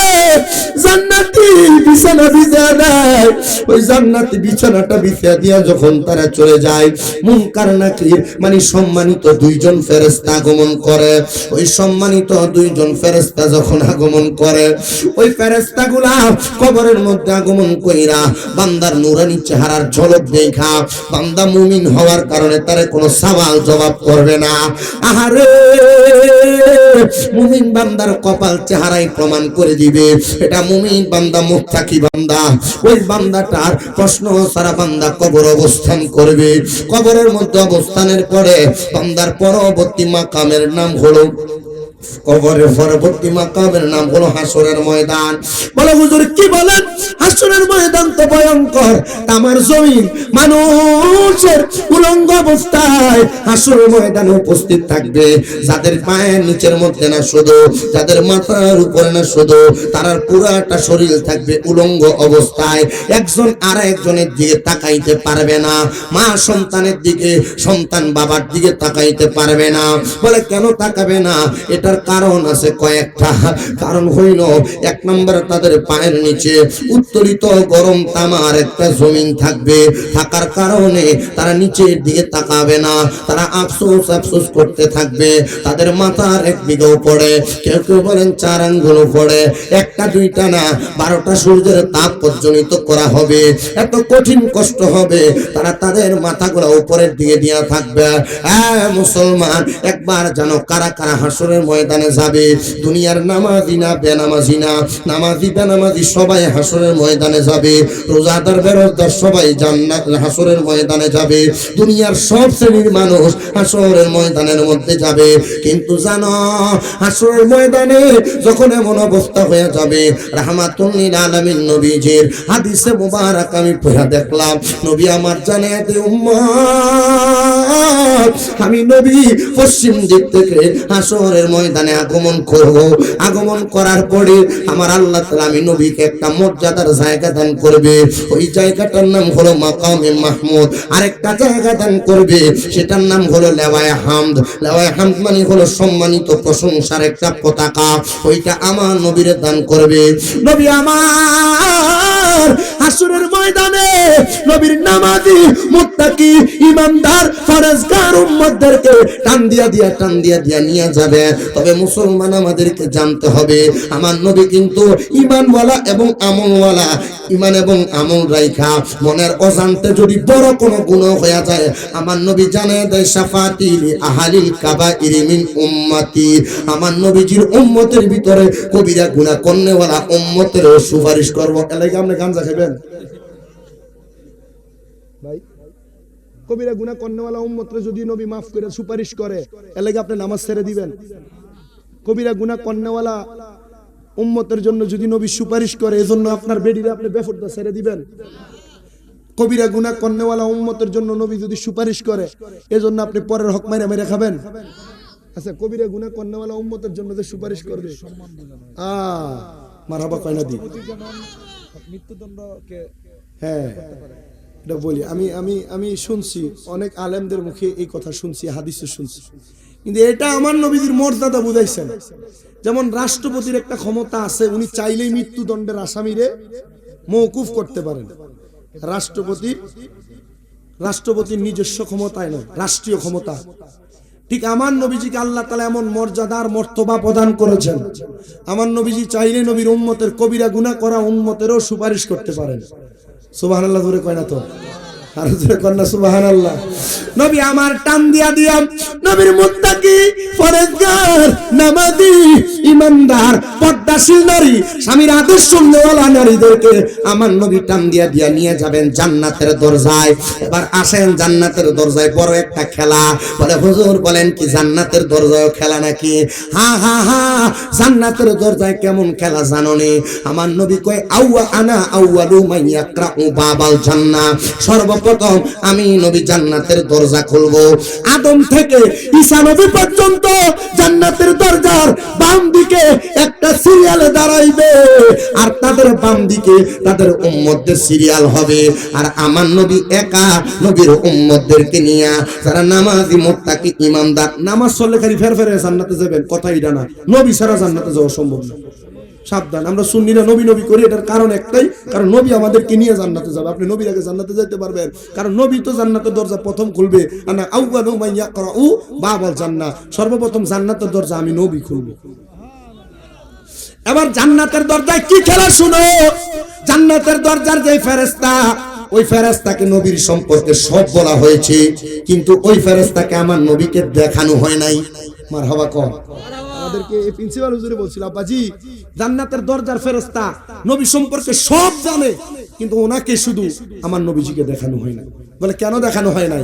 জান্নাতি বিছানা বিছিয়ে দেয়। ওই জান্নাতি বিছানাটা বিছিয়ে দিয়া যখন তারা চলে যায়, মুনকার নাকির মানে সম্মানিত 2 জন ফেরেশতা আগমন করে। ওই সম্মানিত 2 জন ফেরেশতা যখন আগমন করে, ওই ফেরেশতাগুলা কবরের মধ্যে আগমন কইরা বান্দার নুরানি চেহারার ঝলক দেখা বান্দা মুমিন হওয়ার কারণে তারে কোনো সওয়াল জবাব করবে না। আহারে, মুমিন বান্দার কপাল চেহারাই প্রমাণ করে দিবে এটা মুমিন বান্দা মুত্তাকি বান্দা। ওই বান্দাটার প্রশ্ন সারা বান্দা কবর অবস্থান করবে। কবরের মধ্যে অবস্থানের পরে বান্দার পরবর্তী মাকামের নাম হলো, কবরের পরবর্তী মাকামের নাম হলো হাসরের ময়দান। বলে হুজুর কি বলেন? হাসরের ময়দান তো ভয়ঙ্কর। তামার জমিন মানুষের উলঙ্গ অবস্থায় হাসরের ময়দানে উপস্থিত থাকবে। যাদের পায়ের নিচের মধ্যে না শুধু, যাদের মাথার উপরে না শুধু, তার পুরাটা শরীর থাকবে উলঙ্গ অবস্থায়। একজন আর একজনের দিকে তাকাইতে পারবে না। মা সন্তানের দিকে, সন্তান বাবার দিকে তাকাইতে পারবে না। বলে কেন তাকাবে না? এটা এটার কারণ আছে কয়েকটা। কারণ হইল, এক নম্বর তাদের পায়ের নিচে উত্তোলিত গরম তামার একটা জমিন থাকবে, থাকার কারণে তারা নিচের দিকে তাকাবে না, তারা আফসোস আফসোস করতে থাকবে। তাদের মাথার এক দিকেও পড়ে, কেউ কেউ বলেন 4 আঙ্গুলও পড়ে, একটা দুইটা না 12টা সূর্যের তাপ পর্যন্ত করা হবে, এত কঠিন কষ্ট হবে, তারা তাদের মাথাগুলো উপরের দিকে দিয়া থাকবে। হ্যাঁ মুসলমান, একবার জানো কারা কারা হাসরের ময়দানে যাবে? দুনিয়ার নামাজি না বেনামাজি না, নামাজি বেনামাজি সবাই হাসরের ময়দানে যাবে, রোজাদার বেরোজদার সবাই জান্নাত হাসরের ময়দানে যাবে, দুনিয়ার সব শ্রেণীর মানুষ হাসরের ময়দানের মধ্যে যাবে। কিন্তু জানো হাসরের ময়দানে যখন এমন অবস্থা হয়ে যাবে, রাহমাতুল লিল আলামিন নবীজির হাদিসে মুবারক আমি পড়া দেখলাম, নবী আমার জানাতে উম্মত, আমি নবী পশ্চিম দিক থেকে হাসরের ময়দানে আগমন করব। আগমন করার পরে আমার আল্লাহ তাআলা আমি নবীকে একটা মর্যাদার জায়গা দান করবে, ওই জায়গাটার নাম হলো মাকামে মাহমুদ। আরেকটা জায়গা দান করবে, সেটার নাম হলো লেওয়ায়ে হামদ। লেওয়ায়ে হামদ মানে হলো সম্মানিত প্রশংসার একটা পতাকা, ওইটা আমার নবীরে দান করবে। নবী আমার হাসরের ময়দানে নবীর নামাজি মুত্তাকি ইমানদার ফরজগার উম্মতদেরকে টান দিয়া নিয়ে যাবে। তবে মুসলমান আমাদেরকে জানতে হবে, আমার নবী কিন্তু ঈমানওয়ালা এবং আমলওয়ালা। ঈমান এবং আমল রাইখা মনের অজান্তে যদি বড় কোনো গুনাহ হয়ে যায়, আমার নবী জানায় দেয় শাফাতি আহলিল কাবাইর মিন উম্মতি, আমার নবীজির উম্মতের ভিতরে কবিরা গুনাহ করনেওয়ালা উম্মতের সুপারিশ করব। এলাকা আপনি গাঞ্জা খাবেন ভাই? কবিরা গুনাহ করনেওয়ালা উম্মতরে যদি নবী maaf করে সুপারিশ করে, এলাকা আপনি নামাজ ছেড়ে দিবেন? কবিরা গুনাহ করনেওয়ালা উম্মতের জন্য যদি নবী সুপারিশ করে, এজন্য আপনার বেডিরে আপনি বেফরদা ছেড়ে দিবেন? কবিরা গুনাহ করনেওয়ালা উম্মতের জন্য নবী যদি সুপারিশ করে, এজন্য আপনি পরের হক মাইরা মাইরা খাবেন? আচ্ছা, কবিরা গুনাহ করনেওয়ালা উম্মতের জন্য যে সুপারিশ করবে, মারহাবা কয় না দি মৃত্যুদণ্ডকে, হ্যাঁ এটা বলি আমি আমি আমি শুনছি অনেক আলেমদের মুখে এই কথা শুনছি, হাদিসে শুনছি, কিন্তু এটা আমার নবীজির মর্যাদা বুঝাইছেন। যেমন রাষ্ট্রপতির একটা ক্ষমতা আছে, উনি চাইলেই মৃত্যুদণ্ডের আসামিরে মওকুফ করতে পারেন। রাষ্ট্রপতির নিজস্ব ক্ষমতায় নয়, রাষ্ট্রীয় ক্ষমতা। ঠিক আমার নবীজিকে আল্লাহ তাআলা এমন মর্যাদার মর্তবা প্রদান করেছেন, আমার নবীজি চাইলে নবীর উম্মতের কবিরা গুনাহ করা উম্মতেরও সুপারিশ করতে পারেন। সুবহানাল্লাহ জোরে কয় না তো? আর জোরে কর না সুবহানাল্লাহ। নবী আমার টান দিয়া নবীর মুত্তাকি ফরজগার নামাজি ইমানদার পর্দাশীল নারী, স্বামীর আদেশ শুননেওয়ালা নারীদেরকে আমার নবী টান দিয়া নিয়ে যাবেন জান্নাতের দরজায়। এবার আসেন জান্নাতের দরজায় বড় একটা খেলা। বলে হুজুর বলেন কি জান্নাতের দরজায় খেলা নাকি? হ্যাঁ হ্যাঁ হ্যাঁ, জান্নাতের দরজায় কেমন খেলা জানো নি? আমার নবী কয় আনা আউয়ালু মান ইয়াকরাউ বাবাল জান্নাহ, সর্বপ্রথম আমি নবী জান্নাতের দরজা খুলবো। আদম থেকে ঈসা নবী পর্যন্ত জান্নাতের দরজার বাম দিকে একটা সিরিয়াল দাঁড়াইবে, আর তাদের বাম দিকে তাদের উম্মতদের সিরিয়াল হবে। আর আমার নবী একা নবীর উম্মতদেরকে নিয়ে, যারা নামাজি মুত্তাকি ইমানদার, নামাজ পড়লে খালি ফেরফেরে জান্নাতে যাবেন, কথা এটা না। নবী ছাড়া জান্নাতে যাওয়া সম্ভব না। সাবধান, আমরা সুন্নিরা নবী নবী করি, এটার কারণ একটাই, কারণ নবী আমাদেরকে নিয়ে জান্নাতে যাবে। আপনি নবীর আগে জান্নাতে যেতে পারবেন, কারণ নবী তো জান্নাতের দরজা প্রথম খুলবে। আনা আউয়ালু মান ইয়াকরাউ বাবাল জান্নাহ, সর্বপ্রথম জান্নাতের দরজা আমি নবী খুলব। এবার জান্নাতের দরজায় কি খেলা শুনো। জান্নাতের দরজার যে ফেরেশতা, ওই ফেরেশতাকে নবীর সম্পর্কে সব বলা হয়েছে, কিন্তু ওই ফেরেশতাকে আমার নবীকে দেখানো হয় নাই। মারহাবা কর। আমাদেরকে এই প্রিন্সিপাল হুজুরে বলছিল, আব্বাজি জান্নাতের দরজার ফেরেশতা নবী সম্পর্কে সব জানে, কিন্তু ওনাকে শুধু আমার নবীজিকে দেখানো হয় না। বলে কেন দেখানো হয় নাই?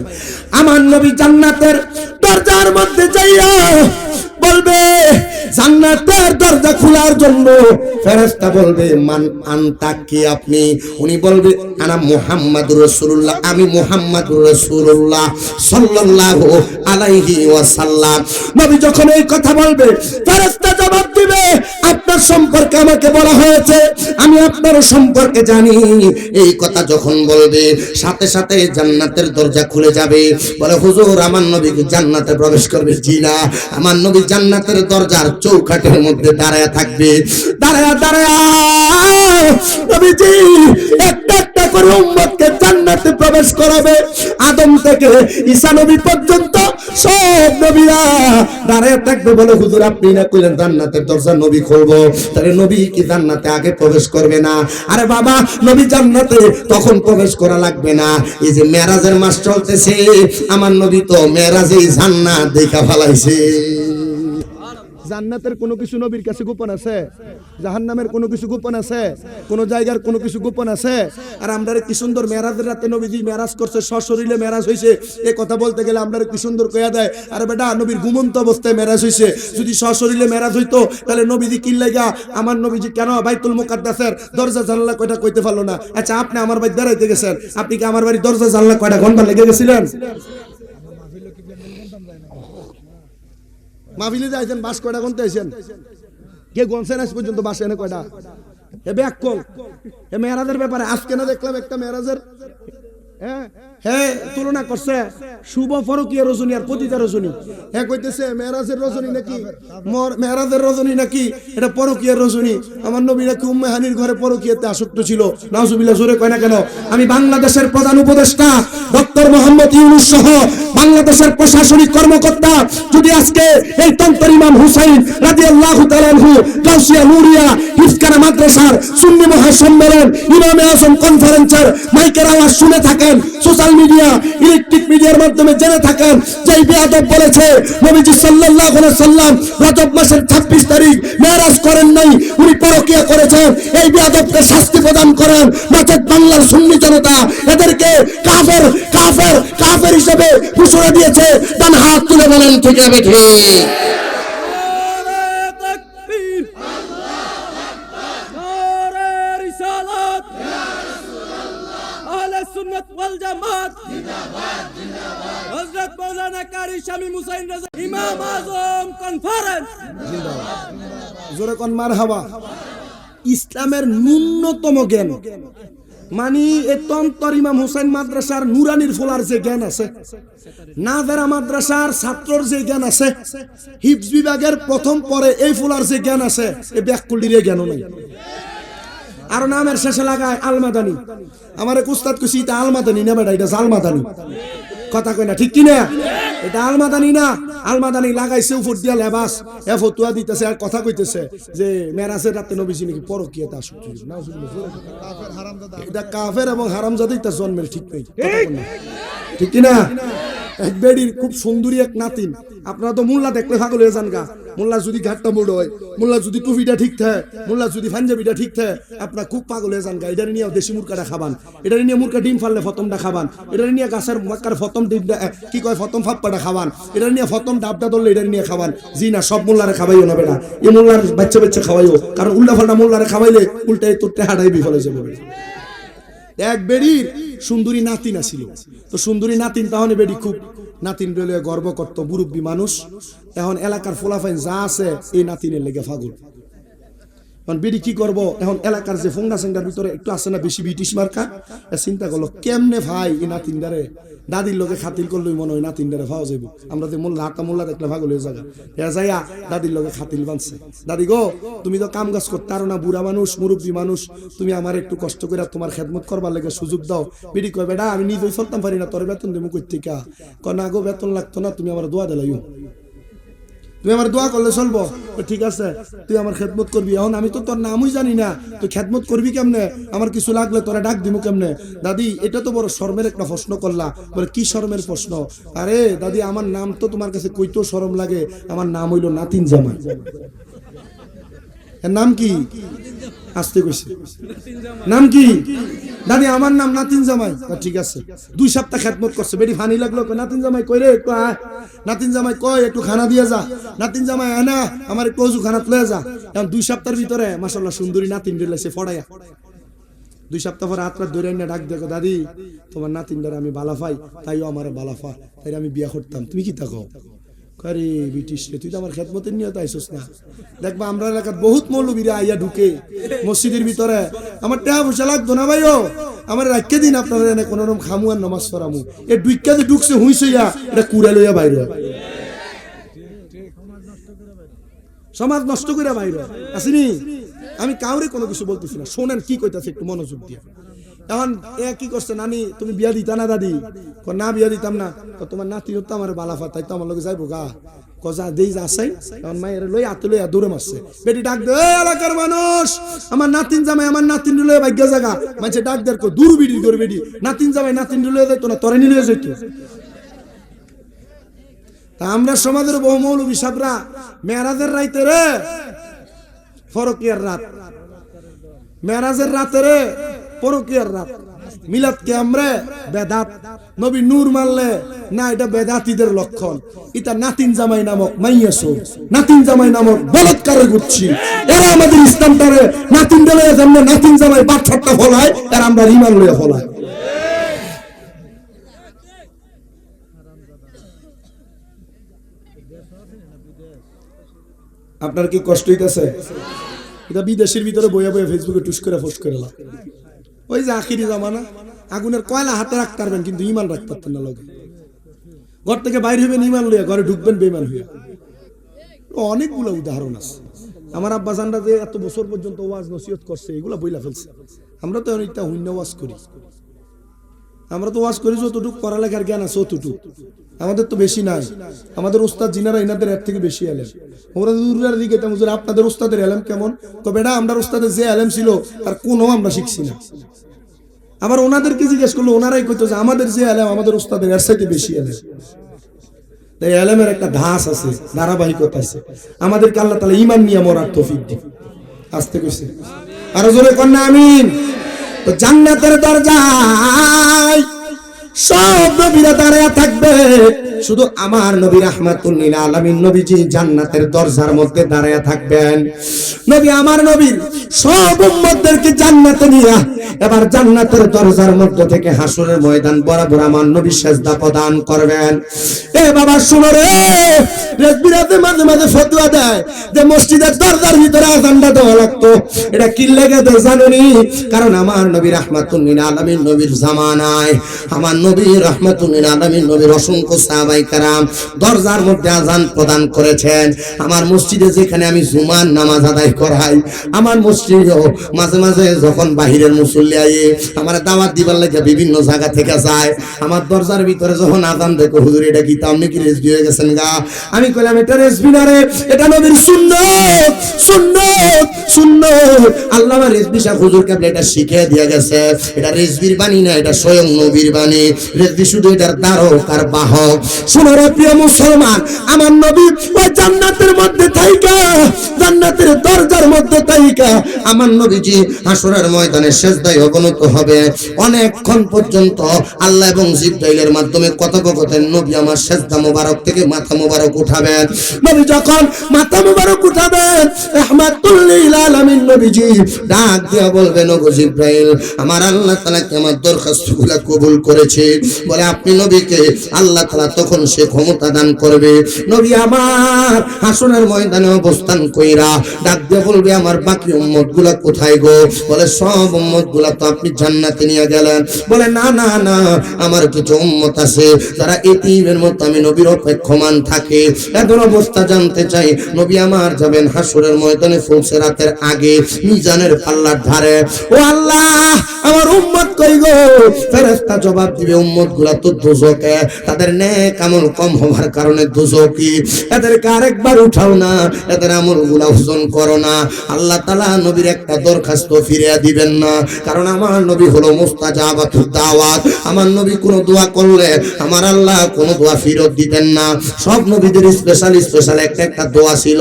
আমার নবী জান্নাতের দরজার মধ্যে যাইয়া বলবে, জান্নাতের দরজা খোলার জন্য ফেরেশতা বলবে মান আনতা, কে আপনি? উনি বলবে আনা মুহাম্মাদুর রাসূলুল্লাহ, আমি মুহাম্মাদুর রাসূলুল্লাহ সাল্লাল্লাহু আলাইহি ওয়াসাল্লাম। নবী যখন এই কথা বলবে, ফেরেশতা জবাব দিবে, আপনার সম্পর্কে আমাকে বলা হয়েছে, আমি আপনার সম্পর্কে জানি। এই কথা যখন বলবে, সাথে সাথে জান্নাতের দরজা খুলে যাবে। বলে হুজুর আমার নবী কি জান্নাতে প্রবেশ করবে? জি না। আমার নবী জান্নাতের দরজার চৌকাঠের মধ্যে দাঁড়ায় থাকবে, দাঁড়ায় নবীজি একটা একটা করে উম্মতকে জান্নাতে প্রবেশ করাবে। আদম থেকে ঈসা নবী পর্যন্ত সব নবীরা দাঁড়ায় থাকবে, বলে হুজুর আপনি না কইলেন জান্নাতের দরজা নবী খুলবো, তাহলে নবী কি জান্নাতে আগে প্রবেশ করবে না? আরে বাবা, নবী জান্নাতে তখন প্রবেশ করা লাগবে না, এই যে মেরাজের মাস চলতেছে, আমার নবী তো মেরাজেই জান্নাত দেখা ফেলাইছে। জান্নাতের কোনো কিছু নবীর কাছে গোপন আছে? জাহান্নামের কোনো কিছু গোপন আছে? কোন জায়গার কোনো কিছু গোপন আছে? আর আমরা কি সুন্দর মেরাজের রাতে নবীজি মেরাজ করছে, সশরীরে মেরাজ হইছে, এই কথা বলতে গেলে আমরা কি সুন্দর কইয়া দেয়। আর বেটা, নবীর ঘুমন্ত অবস্থায় মেরাজ হইছে, যদি সশরীরে মেরাজ হইতো তাহলে নবীজি কি লাগা, আমার নবীজি কেন বাইতুল মুকাদ্দাসের দরজা জানলা কয়টা কইতে পারলো না? আচ্ছা, আপনি আমার বাড়ি বেড়াইতে গেছেন, আপনি কি আমার বাড়ির দরজা জানলা কয়টা ঘন্টা লেগে গেছিলেন? মাহফিলে যাইছেন, বাস কয়টা গুনতে আইছেন? কে গুনছেন আজ পর্যন্ত বাস এনে কয়টা? এ ব্যাককল এ মেরাজের ব্যাপারে আজকে না দেখলাম একটা মেরাজের হ্যাঁ তুলনা করছে শুভ ফরকিয়া রজনী আর পতিতা রজনী। হ্যাঁ কইতেছে মেরাজের রজনী নাকি মেরাজের রজনী নাকি এটা পরকিয়ার রজনী। আমার নবী নাকি উম্মে হানির ঘরে পরকিয়াতে আসক্ত ছিল। নাউজুবিল্লাহ, জোরে কয় না কেন? আমি বাংলাদেশের প্রধান উপদেষ্টা ডক্টর মোহাম্মদ ইউনূস সহ বাংলাদেশের প্রশাসনিক কর্মকর্তা যদি আজকে এই তন্তর ইমাম হুসাইন রাদিয়াল্লাহু তাআলা আনহু গাউসিয়া নুরিয়া হিফকানা মাদ্রাসার সুন্নি মহাসম্মেলন ইমামে আজম কনফারেন্সের মাইকের আওয়াজ শুনে থাকেন, সোশ্যাল মিডিয়া ইলেকট্রিক মিডিয়ার মাধ্যমে জেনে থাকেন যে এই বেয়াদব বলেছে নবীজি সাল্লাল্লাহু আলাইহি সাল্লাম রজব মাসের 26 তারিখ মেরাজ করেন নাই, উনি পরকিয়া করেছেন, এই বেয়াদবকে শাস্তি প্রদান করেন, নচেত বাংলার সুন্নি জনতা এদেরকে কাফের কাফের কাফের হিসেবে ঘোষণা দিয়েছে। ডান হাত তুলে বলেন ঠিক আছে ঠিক? সুন্নাত ওয়াল জামাত জিন্দাবাদ জিন্দাবাদ। হযরত মাওলানা কারি শামীম হুসাইন রাজা ইমাম আজম কনফারেন্স জিন্দাবাদ। জোরে কোন মারহাবা। ইসলামের ন্যূনতম জ্ঞান মানি এই তন্তর ইমাম হুসাইন মাদ্রাসার নুরানির ফোলার যে জ্ঞান আছে, নাজারা মাদ্রাসার ছাত্রর যে জ্ঞান আছে, হিফজ বিভাগের প্রথম পরে এই ফোলার যে জ্ঞান আছে, এই ব্যাককুলির জ্ঞানও নাই। আর নামের শেষে লাগায় আলমাদানি। আমার এক উস্তাদ কইছি এটা আলমাদানি না বেটা, এটা জালমাদানি। কথা কই না, ঠিক কি না? এটা আলমাদানি না, আলমাদানি লাগাইছে উপর দিয়া লেবাস, এ ফতুয়া দিতেছে আর কথা কইতেছে যে মেরাজের রাতে নবীজি নাকি পরকিয়াতে আসক্ত ছিল। এটা কাফের এবং হারামজাদা, এটা জন্মের ঠিক নেই। ঠিক কি না? এক বেডির খুব সুন্দরী এক নাতিন, আপনারা তো মোল্লা দেখলে পাগল হয়ে যান গা। মোল্লা যদি ঘাটটা মোড় হয়, মোল্লা যদি টুপিটা ঠিক থাকে, মোল্লা যদি পাঞ্জাবিটা ঠিক থাকে, আপনার খুব পাগল হয়ে যান গা। এটা নিয়ে দেশি মুরকাটা খাবান, এটা নিয়ে মুরকা ডিম ফাললে ফতমটা খাবান, এটা নিয়ে গাছের মাক্কার ফতম ডিমটা কি কয় ফতম ফাপ্পাটা খাবান, এটা নিয়ে ফতম ডাবটা ধরলে এটা নিয়ে খাবান। জি না, সব মোল্লারে খাওয়াইও না বেটা, এই মোল্লার বাচ্চা বাচ্চা খাওয়াইও, কারণ উল্টা ফাল্টা মোল্লারে খাওয়াইলে উল্টাই তোর টেহাটাই বিফলে যাবে। এক বেড়ির সুন্দরী নাতিন আছিল, তো সুন্দরী নাতিন তাহলে বেড়ি খুব নাতিন বলে গর্ব করত, মুরব্বী মানুষ। এখন এলাকার ফোলাফাইন যা আছে এই নাতিনের লেগে পাগল। এখন বেড়ি কি করবো, এখন এলাকার যে ফোঙ্গা সেঙ্গার ভিতরে একটু আছে না বেশি ব্রিটিশ মার্কা, চিন্তা করলো কেমনে ভাই এই নাতিনদারে দাদির লোকে খাতিল করলেই মনে হয় নাতিনদারে ভাও যাইব। আমরা যে মোল্লা হাতা মোল্লা দেখলে ভাগল হয়ে জায়গা যাইয়া দাদির লোকে খাতিল বানছে। দাদি গো, তুমি তো কাম কাজ করতে পারো না, বুড়া মানুষ মুরব্বী মানুষ, তুমি আমার একটু কষ্ট করে তোমার খেদমত করবার লেগে সুযোগ দাও। বেড়ি কয় বেটা আমি নিজেই চলতাম পারি না, তোর বেতন দেবো কই থেকে? কয় না গো, বেতন লাগতো না, তুমি আমার দোয়া দিলাইও, তুমি আমার দোয়া করলে চলবো। ঠিক আছে, তুই আমার খেদমত করবি। এখন আমি তো তোর নামই জানি না, তুই খেদমত করবি কেমনে? আমার কিছু লাগলে তোরা ডাক দিব কেমনে? দাদি এটা তো বড় শরমের একটা প্রশ্ন করলা। বলে কি শরমের প্রশ্ন? আরে দাদি আমার নাম তো তোমার কাছে কইতেও শরম লাগে, আমার নাম হইল নাতিন জামাই। এর নাম কি? আসতে কইছে নাম কি? দাদি আমার নাম নাতিন জামাই। ঠিক আছে, 2 সপ্তাহ খেদমত করছে, বেটি ফানি লাগলো, নাতিন জামাই কই রে একটু আয়, নাতিন জামাই কয় একটু খানা দিয়ে যা, নাতিন জামাই আয় না আমার একটু অজু খানা তুলে যা। এখন 2 সপ্তাহের ভিতরে মাশাআল্লাহ সুন্দরী নাতিন দিলাইছে ফড়াইয়া। 2 সপ্তাহ পরে হাত ধরে এনে ডাক দেখো, দাদি তোমার নাতিন দ্বারা আমি বালা পাই, তাইও আমার বালা পা, তাই আমি বিয়া করতাম, তুমি কি থাকো? আরে ব্রিটিশ রে, তুই তো আমার খেদমতের নিয়ত আইসোস না। দেখবা আমরা এলাকার বহুত মৌলবীরা আইয়া ঢুকে মসজিদের ভিতরে, আমার টাকা পয়সা লাগতো না ভাইও, আমার রাখকে দিন আপনারা এনে কোন রকম খামু আর নামাজ পড়ামু। এ ডুইকাতে ঢুকছে হুইসইয়া এটা কুড়া লইয়া বাইরে। সমাজ নষ্ট করে বাইরে আসিনি। আমি কাউরে কোনো কিছু বলতেছি না, শোনেন কি কইতাছে একটু মনোযোগ দিয়ে। এখন এ কি করছে, নানি তুমি বিয়া দিতা না দাদি? না বিয়া দিতাম না। তোমার নাতি তো আমার বালাফা, তাই তো আমার লগে যাইবো গা। কজা দেই যাচাই, তখন মায়ের লই আতে লইয়া দৌড়ে মারছে। বেটি ডাক দে, এলাকার মানুষ, আমার নাতিন জামাই আমার নাতিন লইয়া ভাগ্য জায়গা মাঝে ডাক দেয় দূর বিড়ি দূর বেটি, নাতিন জামাই নাতিন লইয়া যাইতো না, তরে নিয়ে যাইত। তা আমরা সমাজের বহু মৌলবী সাবরা মেরাজের রাইতে রে ফরকিয়ার রাত, মেরাজের রাতে রে পরকিয়ার রাত, মিলাদ কে আমরা বেদাত, নবী নূর মানলে না এটা বেদাতীদের লক্ষণ। এটা নাতিন জামাই নামক মাইয়াসো, নাতিন জামাই নামক বলৎকারের গুচ্ছি, এরা আমাদের ইসলামটারে নাতিন দলে যেমন নাতিন জামাই বাচ্চাটা ফলায়, আর আমরা ইমান লইয়া ফলায়। আপনার কি কষ্ট হইতেছে? এটা বিদেশের ভিতরে বইয়া বইয়া ফেসবুকে টুস করে পোস্ট করে লাভ। ওই যে আখিরি জামানা, আগুনের কয়লা হাতে রাখতে পারবেন কিন্তু ইমান রাখতে পারতেন না লগে। ঘর থেকে বাইরে হইবেন ইমান লইয়া, ঘরে ঢুকবেন বেঈমান হইয়া। অনেকগুলো উদাহরণ আছে। আমার আব্বা জানরা যে এত বছর পর্যন্ত ওয়াজ নসিহত করছে, এগুলা বইলা ফেলছে। আমরা তো অনেকটা হুইন্য ওয়াজ করি, আমরা তো ওয়াজ করি যতটুকু পড়ালেখার জ্ঞান আছে অতটুকু, আমাদের তো বেশি নাই। আমাদের উস্তাদ জিনারা ইনাদের এর থেকে বেশি এলেম। ওরা দূরের দিকে আপনাদের উস্তাদের এলেম কেমন? বেটা আমরা উস্তাদের যে এলেম ছিল তার কোনো আমরা শিখছি না। আবার ওনাদেরকে জিজ্ঞেস করলো, ওনারাই কইতো যে আমাদের যে এলেম আমাদের উস্তাদের এর চাইতে বেশি এলেম। তাই এলেমের একটা ধাস আছে, ধারাবাহিকতা আছে। আমাদেরকে আল্লাহ তাআলা ঈমান নিয়ে মরার তৌফিক দিন। আস্তে কইছে, আরো জোরে কন্যা আমিন। তো জান্নাতের দরজায় সব নবীরা দাঁড়ায়া থাকবে, শুধু আমার নবী রাহমাতুল লিল আলামিন নবীজি জান্নাতের দরজার মধ্যে দাঁড়ায়া থাকবেন। নবী আমার নবীর সব উম্মতদেরকে জান্নাতে নিয়ে এবার জান্নাতের দরজার মধ্যে থেকে হাসরের ময়দান বরাবর আমার নবী সেজদা প্রদান করবেন। এ বাবা শুনো রে, রেজবিরাতে মাঝে মাঝে ফতোয়া দেয় যে মসজিদের দরজার ভিতরে আযানটা দেওয়া লাগতো। এটা কি লাগে দেয় জানেনি? কারণ আমার নবী রাহমাতুল লিল আলামিন নবীর জামানায় আমার নবী রাহমাতুল লিল আলামিন নবীর অসংখ্য সাহাবায়ে কেরাম দরজার মধ্যে আযান প্রদান করেছেন। আমার মসজিদে যেখানে আমি জুমার নামাজ আদায় করাই, আমার মসজিদেও মাঝে মাঝে যখন বাহিরের মুসল্লি আইয়ে আমার দাওয়াত দিবার লাগে বিভিন্ন জায়গা থেকে যায়, আমার দরজার ভিতরে যখন আযান দেখো, হুজুর এটা কি আপনি কি রেজবি হয়ে গেছেন গা? আমি কইলাম এটা রেজবি না রে, এটা নবীর সুন্নাত, সুন্নাত, সুন্নাত। আল্লামা রেজবি শাহ হুজুর কেবল এটা শিখিয়ে দিয়ে গেছে। এটা রেজবির বাণী না, এটা স্বয়ং নবীর বাণী। রেজবি শুধু এটার দ্বারক আর বাহক। শুনো রে প্রিয় মুসলমান, আমার নবী ওই জান্নাতের মধ্যে থাইকা, জান্নাতের দরজার মধ্যে থাইকা আমার নবীজি হাসরের ময়দানে সেজদায় অবনত হবে। অনেকক্ষণ পর্যন্ত আল্লাহ এবং জিবরাইলের মাধ্যমে কথোপকথন নবী আমার সেজদা মোবারক থেকে মাথা মোবারক উঠাবেন। নবী যখন মাথা মোবারক উঠাবেন, রাহমাতুল লিল আলামিন নবীজি ডাক দিয়া বলবেন, ওগো জিবরাইল, আমার আল্লাহ তাআলা কি আমার দরখাস্তগুলো কবুল করেছে? বলে আপনি নবীকে আল্লাহ তাআলা তখন সে ক্ষমতা দান করবে। নবী আমার হাসরের ময়দানে অবস্থান কইরা ডাক দিয়ে বলবে, আমার বাকি উম্মতগুলা কোথায় গো? বলে সব উম্মতগুলা তো আপনি জান্নাতে নিয়ে গেলেন। বলে না না না, আমার কিছু উম্মত আছে যারা এতিমের মতো আমি নবীর অপেক্ষমান থাকে। এদের অবস্থা জানতে চাই। নবী আমার যাবেন হাসরের ময়দানে ফুলসিরাতের আগে মিজানের পাল্লার ধারে। ও আল্লাহ, আমার উম্মত কই গো? ফেরেশতা জবাব দিবে, উম্মতগুলা তো দোজকে, তাদের নেক আমল কম হওয়ার কারণে দোজকি। এদেরকে আরেকবার উঠাও না, এদের আমলগুলা ওজন করো না। আল্লাহ তাআলা নবীর একটা দরখাস্ত ফিরিয়ে দিবেন না, কারণ আমার নবী হলো মুস্তাজাবাতুদ দাওয়াত। আমার নবী কোন দোয়া করলে আমার আল্লাহ কোন দোয়া ফেরত দিতেন না। সব নবীদের স্পেশাল স্পেশাল একটা একটা দোয়া ছিল।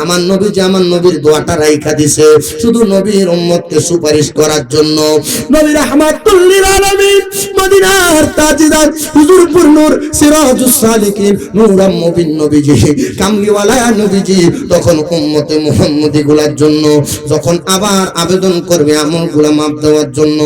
আমার নবী যে আমার নবীর দোয়াটা রাইখা দিছে শুধু নবীর উম্মতকে সুপারিশ করার জন্য। নবী রাহমাতুল লিল আলামিন মদিনার তাজদার হুজুরপুর নূর সিরাজুস সালিকিন নূরাম মুবিন নবীজি, কামলিওয়ালা নবীজি তখন উম্মতে মুহাম্মদী গুলার জন্য যখন আবার আবেদন করবে আমলগুলা মাপ দেওয়ার জন্য,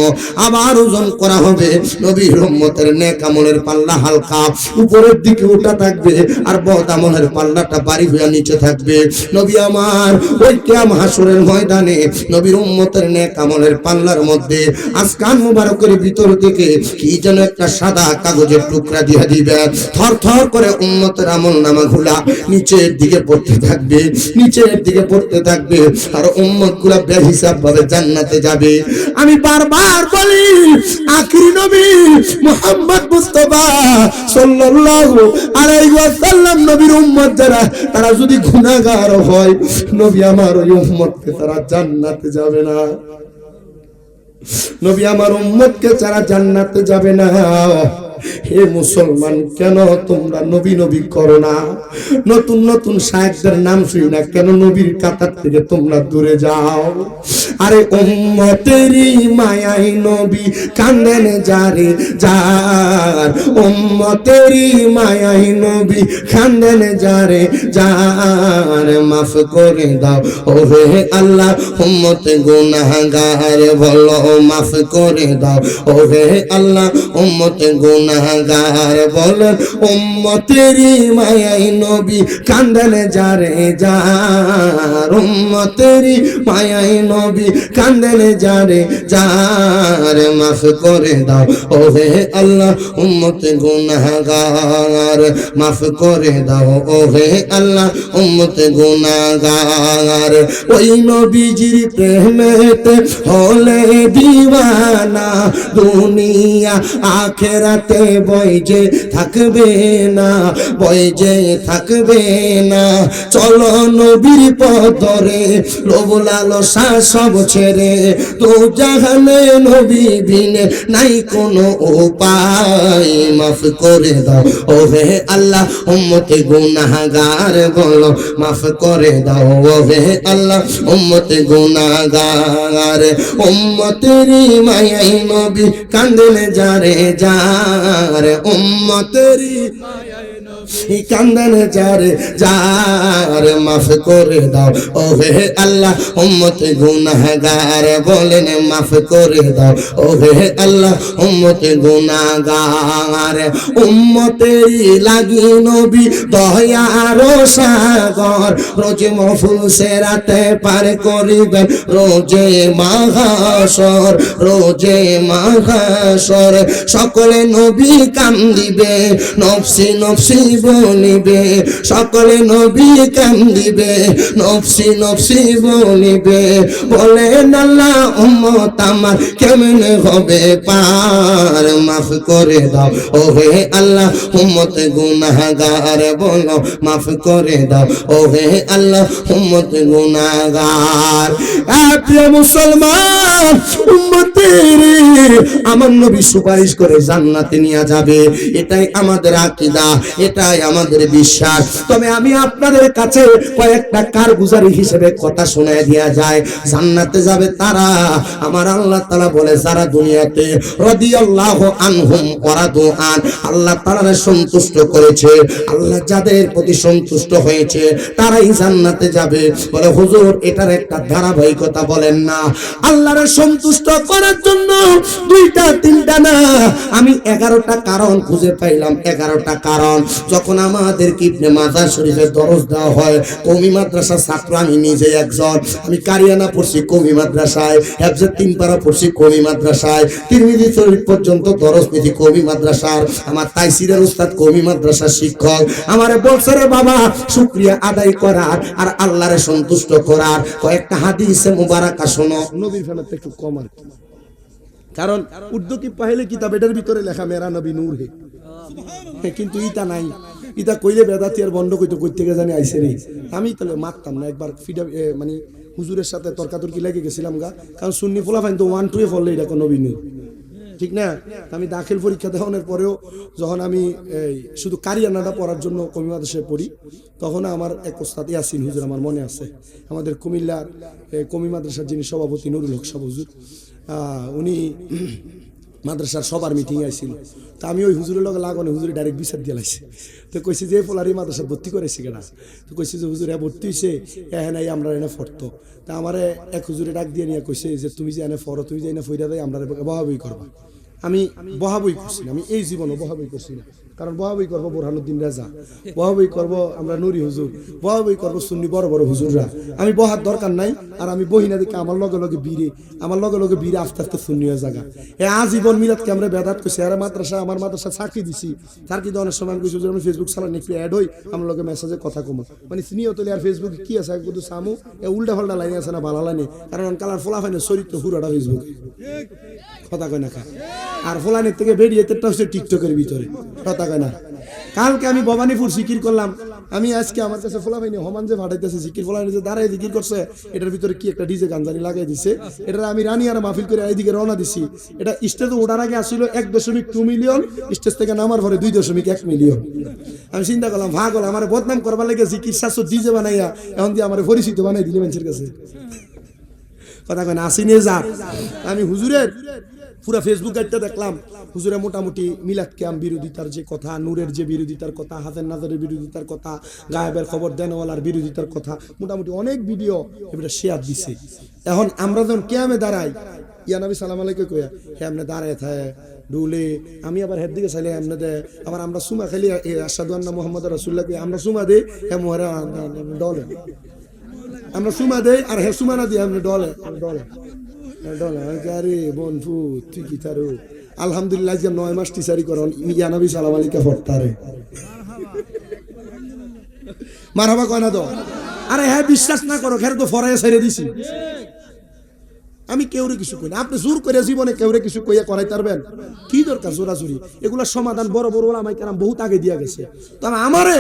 আবার ওজন করা হবে, নবীর উম্মতের নেক আমলের পাল্লা হালকা উপরের দিকে উঠা থাকবে আর বদ আমলের পাল্লাটা বাড়ি হয়ে নিচে থাকবে। নবী আমার ওই কিয়ামত হাসরের ময়দানে নবীর উম্মতের নেক আমলের পাল্লার মধ্যে আসকান মুবারকের ভিতর থেকে কি যেন একটা সাদা কাগজের টুকরা দিয়ে দিবে, থর থর করে উম্মতের আমলনামা গুলা নিচের দিকে পড়তে থাকবে, নিচের দিকে পড়তে থাকবে, আর উম্মত গুলা বেহিসাব ভাবে জান্নাতে যাবে। আমি বারবার বলি আখিরি নবী মুহাম্মদ মুস্তাফা সাল্লাল্লাহু আলাইহি ওয়াসাল্লাম নবীর উম্মত যারা, তারা যদি গুনাহগার হয়, নবী আমার ওই উম্মতকে তারা জান্নাতে যাবে না। নবী আমার উম্মতকে যারা জান্নাতে যাবে না। হে মুসলমান, কেন তোমরা নবী নবী করো না? নতুন নতুন শায়েখদের নাম শুনি না, কেন নবীর কাতার থেকে তোমরা দূরে যাও? আরে উম্মতেরই মায়াই নবী কান্দেন যারে যার, উম্মতেরই মায়াই নবী কান্দেন যারে যার, মাফ করে দাও ও হে আল্লাহ উম্মত গুনাহগার, বলো মাফ করে দাও ও হে আল্লাহ উম্মত গুনাহগার, বলেন উম্মতেরই মায়াই নবী কান্দেন যারে যার, উম্মতেরই মায়াই নবী কান্দেন যারে যার, মাফ করে দাও ও হে আল্লাহ উম্মত গুনাহগার, মাফ করে দাও ও হে আল্লাহ উম্মত গুনাহগার। ওই নবীজির প্রেমেতে হলে দিওয়ানা, দুনিয়া আখেরাতে বইজে থাকবে না, বইজে থাকবে না। চলো নবীর পথরে, লোভ লালসা সব ছেড়ে, তো জাহানে নবী বিনে নাই কোনো উপায়, মাফ করে দাও ও হে আল্লাহ উম্মতে গুনাহগার, বলো মাফ করে দাও ও হে আল্লাহ উম্মতে গুনাহগার। উম্মতেরই মায়াই নবী কান্দেন যারে যার, উম্মতেরই কান্দেন যারে যার, মাফ করে দাও ও হে আল্লাহ উম্মত গুনাহগার, বলেন মাফ করে দাও ও হে আল্লাহ উম্মত গুনাহগার। উম্মতেরই লাগি নবী দয়ার সাগর, রোজ মহফিল সেরাতে পার করিবেন রোজে মাহশর, রোজে মাহশর। সকলে নবী কান্দিবে, নফসি নফসি বলিবে, সকলে নবী কান্দিবে, নফসি নফসি বলিবে। বলেন আল্লাহ উম্মত আমার কেমনে হবে পার, মাফ করে দাও ও হে আল্লাহ উম্মত গুনাহগার, বলো মাফ করে দাও ও হে আল্লাহ উম্মত গুনাহগার। প্রিয় মুসলমান, উম্মতের আমার নবী সুপারিশ করে জান্নাতে নিয়ে যাবে, এটাই আমাদের আকীদা, এটাই আমাদের বিশ্বাস। তবে আমি আপনাদের কাছে কয়েকটা কারগুজারি হিসেবে কথা শোনায় দেয়া যায়। জান্নাতে যাবে তারা, আমার আল্লাহ তাআলা বলে যারা দুনিয়াতে রাদিয়াল্লাহু আনহুম ওয়া রাদু আন, আল্লাহ তাআলা সন্তুষ্ট করেছে, আল্লাহ যাদের প্রতি সন্তুষ্ট হয়েছে তারাই জান্নাতে যাবে। বলে হুজুর এটার একটা ধারাবাহিকতা বলেন না। আল্লাহর সন্তুষ্ট করার জন্য দুইটা তিনটা না, আমি 11টা কারণ খুঁজে পাইলাম, 11টা কারণ। যখন আমাদের ইবনে মাজাহ শরীফের দরস দেওয়া হয়, কওমি মাদ্রাসার ছাত্র আমি নিজে একজন, আমি কারিয়ানা পড়ছি কওমি মাদ্রাসায়, হেফজে 3 পারা পড়ছি কওমি মাদ্রাসায়, তিরমিজি শরীফ পর্যন্ত দরস নিয়েছি কওমি মাদ্রাসার। আমার তাইসিরের উস্তাদ কওমি মাদ্রাসার শিক্ষক আমারে বলছে রে বাবা শুকরিয়া আদায় করার আর আল্লাহরে সন্তুষ্ট করার কয়েকটা হাদিসে মুবারাকা শোনো। নবীর ফেলাতে একটু কম আর কি, কারণ উর্দু কি পাইলে কিতাব এটার ভিতরে লেখা মেরা নবী নূর হে, কিন্তু ইটা নাই। ইটা কইলে বেদাতি আর বন্ধ কইতো কই থেকে জানি আইছে রে। আমি তাহলে মারতাম না, একবার ফিডা মানে হুজুরের সাথে তর্কাতর্কি লেগে গেছিলাম গা, কারণ সুন্নি ফোলা ফাইন তো 1-2 এ পড়লে এটা কোন নবী নূর, ঠিক না? আমি দাখিল পরীক্ষা দেওয়ানোর পরেও যখন আমি শুধু কারিয়ানাটা পড়ার জন্য কওমি মাদ্রাসায় পড়ি, তখন আমার এক ওস্তাদ ইয়াসিন হুজুর, আমার মনে আছে, আমাদের কুমিল্লার কওমি মাদ্রাসার যিনি সভাপতি নুরুল হক সাহেব হুজুর, উনি মাদ্রাসার সবার মিটিং আইছিল। তা আমি ওই হুজুরের লগে লাগানো, হুজুরে ডাইরেক্ট বিচার দিয়ে লাইছে। তো কইছি যে পোলারি মাদ্রাসা ভর্তি করেছি কেনা, তো কইছি যে হুজুর ভর্তি হয়েছে নাই, আমরা এনে ফরতো। তা আমার এক হুজুরে ডাক দিয়ে নিয়ে কইছে যে তুমি যে এনে ফরো, তুমি যে এনে ফইরা দেয় আমরা বহাবই করবা। আমি বহাবই করছি না, আমি এই জীবনে বহাবই করছি না। কারণ বহাবই করবো বোরহানুদ্দিন রাজা, বহাবই করবো আমরা নুরি হুজুর, বহাবই করবো সুন্নি বড় বড় হুজুররা। আমি বহার দরকার নাই। আর আমি বহিনা দিকে আমার লগে লগে বীরে আস্তে আস্তে সুন্নি হয়ে জায়গা। আজীবন মিলাদকে আমরা বেদাত করছি। আর মাদ্রাসা, আমার মাদ্রাসা চাকরি দিছি, চাকরি দেওয়ার সময় আমি কিছু আমি ফেসবুক চালানি একটু অ্যাড হই, আমার লগে মেসেজে কথা কমো, মানে চিনিও তোলে। আর ফেসবুকে কি আছে কিন্তু সামু উল্টা ফাল্টা লাইনে আছে না, ভালো লাইনে। কারণ কালার ফোলা ফাইনে চরিত্র পুরোটা ফেসবুকে কথা কয় না খা। আর ফোলানের থেকে বেরিয়ে তেরটা হচ্ছে টিকটকের ভিতরে কথা কয় না। কালকে আমি ভবানীপুর জিকির করলাম, আমি আজকে আমার কাছে ফোলা পাইনি হমান যে ভাটাইতেছে জিকির, ফোলানি যে দাঁড়ায় জিকির করছে, এটার ভিতরে কি একটা ডিজে গান জানি লাগাই দিছে। এটা আমি রানী আর মাহফিল করে এইদিকে রওনা দিছি। এটা স্টেজে ওঠার আগে আসছিল 1.2 মিলিয়ন, স্টেজ থেকে নামার পরে 2.1 মিলিয়ন। আমি চিন্তা করলাম ভাগ হল আমার বদনাম করবার লেগে জিকির শাস্ত্র ডিজে বানাইয়া এখন দিয়ে আমার পরিচিত বানাই দিলে মানুষের কাছে কথা কয় না। আসিনে যা আমি হুজুরের পুরা ফেসবুক গাইডটা দেখলাম, হুজুরে মোটামুটি মিলাদ কিয়াম বিরোধিতার যে কথা, নূরের যে বিরোধিতার কথা, হাতের নাজরের বিরোধিতার কথা, গায়েবের খবর দেনওয়ালার বিরোধিতার কথা, মোটামুটি অনেক ভিডিও এবারে শেয়ার দিছে। এখন আমরা যখন কিয়ামে দাঁড়াই, ইয়া নবী সালাম আলাইকুম কইয়া হে আমনে দাঁড়ায় থাকে ডুলে, আমি আবার হের দিকে চাইলে এমনে দে, আবার আমরা সুমা খালি আশহাদু আন্না মুহাম্মাদুর রাসূলুল্লাহ কই আমরা সুমা দেই, হে মোহরা ডলে আমরা সুমা দেই, আর হে সুমা না দিই আমরা ডলে ডলে ডলে। আরে বন্ধু তুই কি তারু আলহামদুলিল্লাহ যে 9 মাস টিচারি করন ইয়া নবী সালাম আলাইকুম ফরতারে মারহাবা কয় না তো। আরে হ্যাঁ বিশ্বাস না করো, খেরে তো ফরায় ছেড়ে দিছি। আমি কেউরে কিছু কই না, আপনি জোর করে জীবনে কেউরে কিছু কইয়া করাই পারবেন? কি দরকার জোরাজুরি? এগুলোর সমাধান বড় বড় ওলামাই কেরাম বহুত আগে দিয়া গেছে। তবে আমারে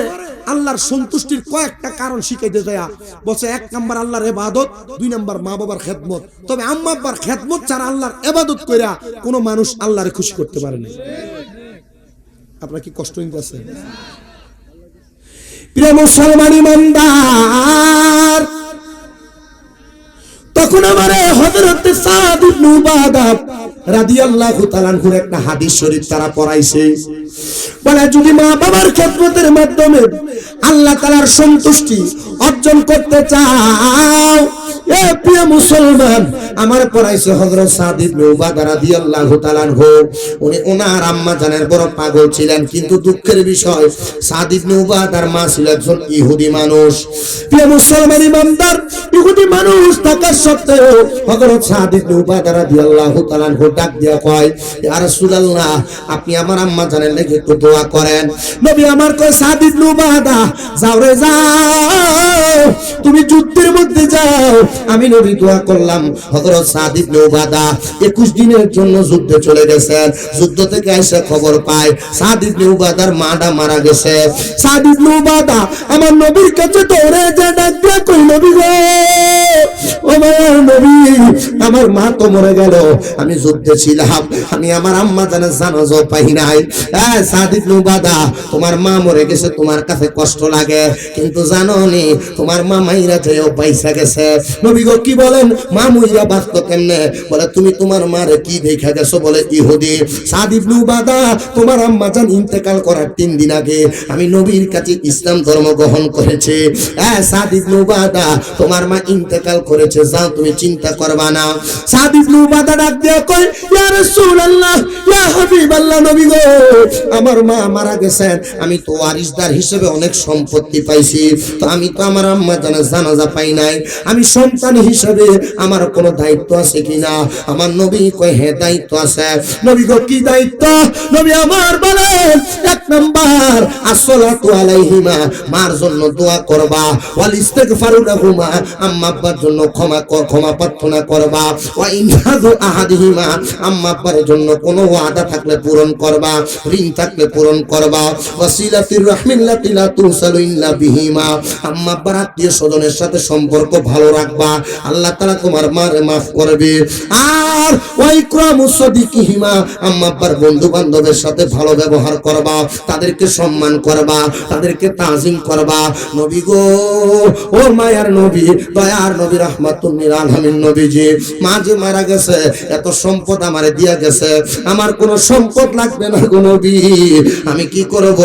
আল্লাহর সন্তুষ্টির কয়েকটা কারণ শিখাইতে যায়। বলছে 1 নাম্বার আল্লাহর ইবাদত, 2 নাম্বার মা বাবার খেদমত। তবে আম্মা আব্বার খেদমত ছাড়া আল্লাহর ইবাদত কইরা কোনো মানুষ আল্লাহরে খুশি করতে পারে না। আপনারা কি কষ্ট নিতেছেন? প্রিয় মুসলমান ইমানদার, তখন আমার হযরত সাদ ইবনে উবাদা রাদিয়াল্লাহু তাআলা আনহুর একটা হাদিস শরীফ তারা পড়াইছে। বলে যদি মা বাবার খেদমতের মাধ্যমে আল্লাহ তাআলার সন্তুষ্টি অর্জন করতে চাও, এ প্রিয় মুসলমান, আমার পড়াইছে হযরত সাদ ইবনে উবাদা রাদিয়াল্লাহু তাআলা আনহু। উনি ওনার আম্মা জানের বড় পাগল ছিলেন, কিন্তু দুঃখের বিষয় সাদ ইবনে উবাদার মা ছিল একজন ইহুদি মানুষ। প্রিয় মুসলমান ইমানদার, ইহুদি মানুষ থাকা সত্ত্বেও হযরত সাদ ইবনে উবাদা রাদিয়াল্লাহু তাআলা আনহু ডাক দিয়া কয়, ইয়া রাসূলুল্লাহ, আপনি আমার আম্মা জানের লাগি একটু দোয়া করেন। নবী আমার কয়, সাদ ইবনে উবাদা যাও রে যাও, তুমি যুদ্ধের মধ্যে যাও। আমি নবী দোয়া করলাম। হযরত সাদ ইবনে উবাদা 21 দিনের জন্য যুদ্ধে চলে গেছেন। যুদ্ধ থেকে এসে খবর পায় সাদ ইবনে উবাদার মাটা মারা গেছে। সাদ ইবনে উবাদা আমার নবীর কাছে দৌড়ে যে ডাক দিয়া কই, নবী গো, ও মায়ের নবী, আমার মা তো মরে গেল, আমি যুদ্ধে ছিলাম, আমি আমার আম্মা জানের জানাজা পাই নাই। সাদ ইবনে উবাদা, তোমার মা মরে গেছে, তোমার কাছে কষ্ট লাগে, কিন্তু জানো নি তোমার মা মাইরা যেও পয়সা গেছে। নবী গো কি বলেন, মা মুইরা বাঁচতো কেমনে? বলে তুমি তোমার মারে কি দেখা গেছো? বলে ইহুদি। সাদ ইবনে উবাদা, তোমার আম্মা জান ইন্তেকাল করার 3 দিন আগে আমি নবীর কাছে ইসলাম ধর্ম গ্রহণ করেছি। সাদ ইবনে উবাদা, তোমার মা ইন্তেকাল করেছে, যাও তুমি চিন্তা করবা না। সাদ ইবনে উবাদা ডাক দিয়ে কয়, ইয়া রাসূলুল্লাহ, ইয়া হাবিবাল্লাহ, নবী গো, আমার মা মারা গেছেন, আমি তো ওয়ারিসদার হিসেবে অনেক সম্পত্তি পাইছি, তো আমি তো আমার আম্মা জানের জানাজা পাই নাই, আমি সন্তান হিসেবে আমার কোনো দায়িত্ব আছে কিনা? আমার নবী কয়, হ্যাঁ দায়িত্ব আছে। নবী গো কি দায়িত্ব? নবী আমার বলেন, 1 নাম্বার আসসালাতু আলাইহিমা, মার জন্য দোয়া করবা, ওয়াল ইস্তিগফারু লাহুমা, আম্মা আব্বার জন্য ক্ষমা প্রার্থনা করবা, ওয়া ইনহাযু আহাদিহিমা, আম্মা আব্বার জন্য কোনো ওয়াদা থাকলে পূরণ করবা, ঋণ থাকলে পূরণ করবা, ওয়াসিলাতির রাহমিল্লাতি লা তুসালু ইল্লা বিহিমা, আম্মা আব্বার আত্মীয় স্বজনের সাথে সম্পর্ক ভালো রাখবা, আল্লাহ তাআলা তোমার মারে মাফ করবে। আর ওয়াইক্রামুস সাদিকিহিমা, আম্মা আব্বার বন্ধু বান্ধবের সাথে ভালো ব্যবহার করবা, তাদেরকে সম্মান করবা, তাদেরকে তাজিম করবা। নবী গো, ও মায়ার নবী, দয়ার নবী, রাহমাতুল লিল আলামিন নবীজি, মা যে মারা গেছে, এত সম্পদ আমারে দিয়া গেছে, আমার কোনো সম্পদ লাগবে না গো নবী, আমি কি করব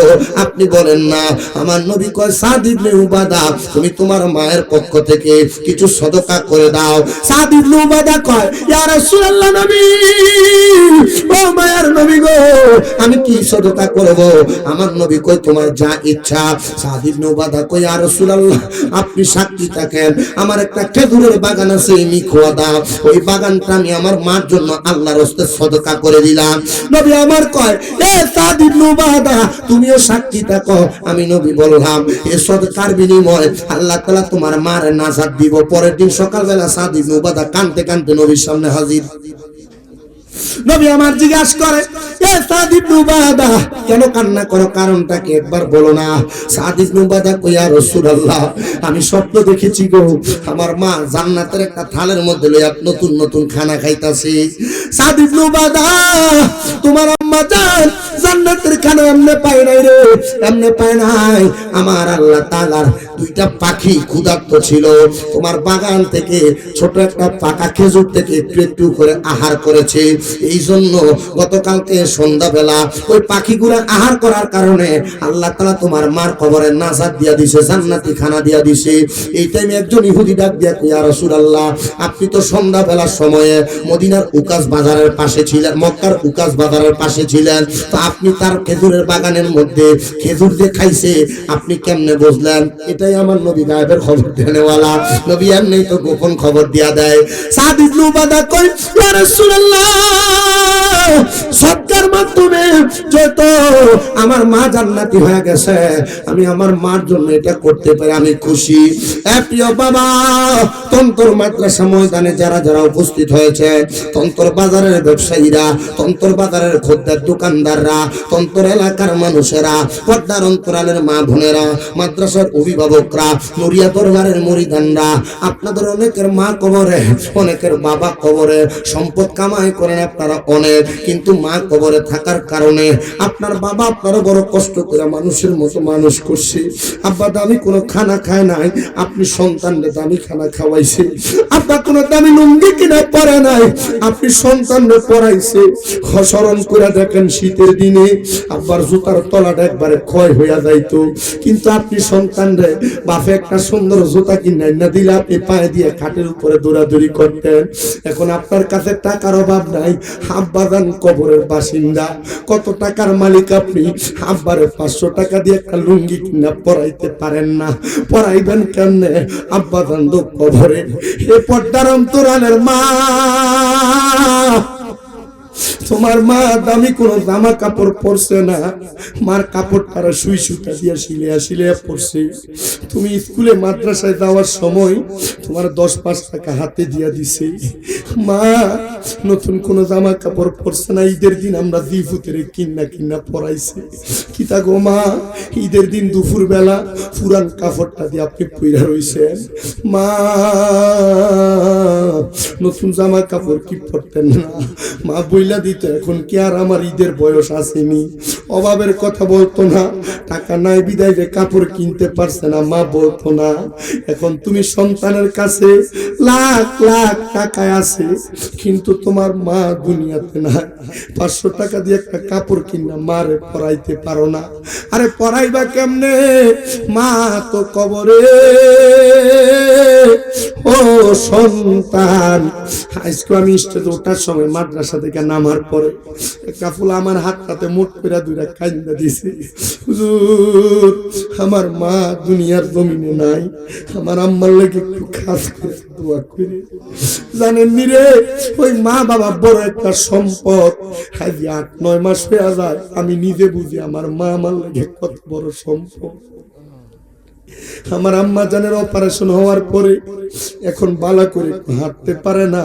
আপনি বলেন না। আমার নবী কয় সাদ ইবনে উবাদা তুমি তোমার মায়ের পক্ষ থেকে কিছু সদকা করে দাও। সাদ ইবনে উবাদা কয় ইয়া রাসূলুল্লাহ নবী, ও মায়ের নবী গো, আমি কি সদকা করব? আমার নবী কয় তোমার যা ইচ্ছা। সাদ ইবনে উবাদা কয় ইয়া রাসূলুল্লাহ আপনি সাক্ষী থাকেন, আমার একটা খেজুরের বাগান আছে, মিখোয়া দাও, ওই বাগানটা আমি আমার মার জন্য আল্লাহর রাস্তায় সদকা করে দিলাম। নবী আমার কয় এ সাদ ইবনে উবাদা তুমিও সাক্ষী থাকো। আমি নবী বললাম এই সদকার বিনিময়ে আল্লাহ তাআলা তোমার মার নাজাত দিব। পরের দিন সকালবেলা সাদ ইবনে উবাদা কাঁদতে কাঁদতে নবীর সামনে হাজির। নবী আমার জিজ্ঞাসা করে এ সাদ ইবনে উবাদা কেন কান্না করো, কারণটা কি একবার বলো না। সাদ ইবনে উবাদা কয় ইয়া রাসূলুল্লাহ আমি স্বপ্ন দেখেছি গো, আমার মা জান্নাতের একটা থালের মধ্যে লইয়া নতুন নতুন খানা খাইতাছে। সাদ ইবনে উবাদা তোমার আম্মা জান জান্নাতের খানা এমনে পায় নাই রে, এমনে পায় নাই। আমার আল্লাহ তাআলার দুইটা পাখি ক্ষুধার্ত ছিল, তোমার বাগান থেকে ছোট একটা পাকা খেজুর থেকে একটু একটু করে আহার করেছে। এই জন্য গতকালকে সন্ধ্যাবেলা ওই পাখিগুলো আহার করার কারণে আল্লাহ তাআলা তোমার মার কবরে নাজাত দিয়া দিছে, জান্নাতি খানা দিয়া দিছে। এই টাইমে একজন ইহুদি ডাক দিয়া কয় ইয়া রাসূলুল্লাহ আপনি তো সন্ধ্যাবেলার সময়ে মদিনার উকাস বাজারের পাশে ছিলেন, মক্কার উকাস বাজারের পাশে ছিলেন, তো আপনি তার খেজুরের বাগানের মধ্যে খেজুর দিয়ে খাইছে, আপনি কেমনে বুঝলেন? এটাই আমার নবী গায়েবের খবর দেনেওয়ালা, নবী এমনি তো গোপন খবর দিয়া দেয়। সাদ ইবনে উবাদা কয় ইয়া রাসূলুল্লাহ সদকার মাধ্যমে যত আমার মা জান্নাতি হয়ে গেছে, আমি আমার মার জন্য এটা করতে পারি, আমি খুশি। এ প্রিয় বাবা, তন্তর মাদ্রাসা ময়দানে যারা যারা উপস্থিত হয়েছে, তন্তর বাজারের ব্যবসায়ীরা, তন্তর বাজারের খদ্দের দোকানদাররা, তন্তর এলাকার মানুষেরা, পর্দার অন্তরালের মা বোনেরা, মাদ্রাসার অভিভাবকরা, নুরিয়া দরবারের মুরিদানরা, আপনাদের অনেকের মা কবরে, অনেকের বাবা কবরে, সম্পদ কামাই করেন আপনারা অনেক, কিন্তু মা কবরে থাকার কারণে আপনার বাবা আপনারা বড় কষ্ট করে মানুষের মতো মানুষ করছে। আব্বা দামি কোনো খানা খায় নাই, আপনি সন্তানদের দামি খানা খাওয়াইছে। আব্বা কোনো দামি লুঙ্গি কিনা পরে নাই, আপনি সন্তানদের পরাইছে। স্মরণ করে দেখেন শীতের দিনে আব্বার জুতার তলাটা একবারে ক্ষয় হইয়া যাইতো, কিন্তু আপনি সন্তানরে বাপে একটা সুন্দর জুতা কিনে না দিলে আপনি পায়ে দিয়ে খাটের উপরে দৌড়াদৌড়ি করতেন। এখন আপনার কাছে টাকার অভাব নাই, আব্বা জান কবরের বাসিন্দা, কত টাকার মালিক আপনি, আব্বারে 500 টাকা দিয়ে একটা লুঙ্গি কিনা পরাইতে পারেন না, পরাইবেন কেমনে? আব্বা জান তো কবরে। এ পর্দার অন্তরালের মা, তোমার মা দামি কোনো জামা কাপড় পরছে না, মার কাপড় তারা সুই সুতা দিয়ে সিলিয়া সিলিয়া পরছে। তুমি স্কুলে মাদ্রাসায় যাওয়ার সময় তোমার 10-5 টাকা হাতে দিয়া দিছে। মা নতুন কোনো জামা কাপড় পরছে না, ঈদের দিন আমরা জিফুতের কিন্না পরাইছে। কিতা গো মা, ঈদের দিন দুপুর বেলা পুরান কাপড়টা দিয়ে আপনি পইরা রইছেন। মা নতুন জামা কাপড় কি পরতেন না? মা বইলা দিত এখন কি আর আমার ঈদের বয়স আসেনি? অভাবের কথা বলতো না, টাকা নাই বিদায় যে কাপড় কিনতে পারছে না মা বলতো না। এখন তুমি সন্তানের কাছে লাখ লাখ টাকা আছে, কিন্তু তোমার মা দুনিয়াতে না, 500 টাকা দিয়ে একটা কাপড় কিনা মারে পরাইতে পারো না। আরে পরাইবা কেমনে? মা তো কবরে। ও সন্তান, আজকে আমি স্টেজে ওঠার সময় মাদ্রাসা থেকে নামার পরে একটা ফুল আমার হাতটাতে মুঠ করে দুইটা কান্দা দিছে। হুজুর আমার মা দুনিয়ার জমিনে নাই, আমার আম্মার লাগে একটু খাস করে দোয়া করে। জানেন নি রে, ওই মা বাবা বড় একটা সম্পদ। আজ 8-9 মাস হয়ে যায়, আমি নিজে বুঝি আমার মা আমার লাগে কত বড় সম্পদ। আমার আম্মা জানের অপারেশন হওয়ার পরে এখন বালা করে হাঁটতে পারে না।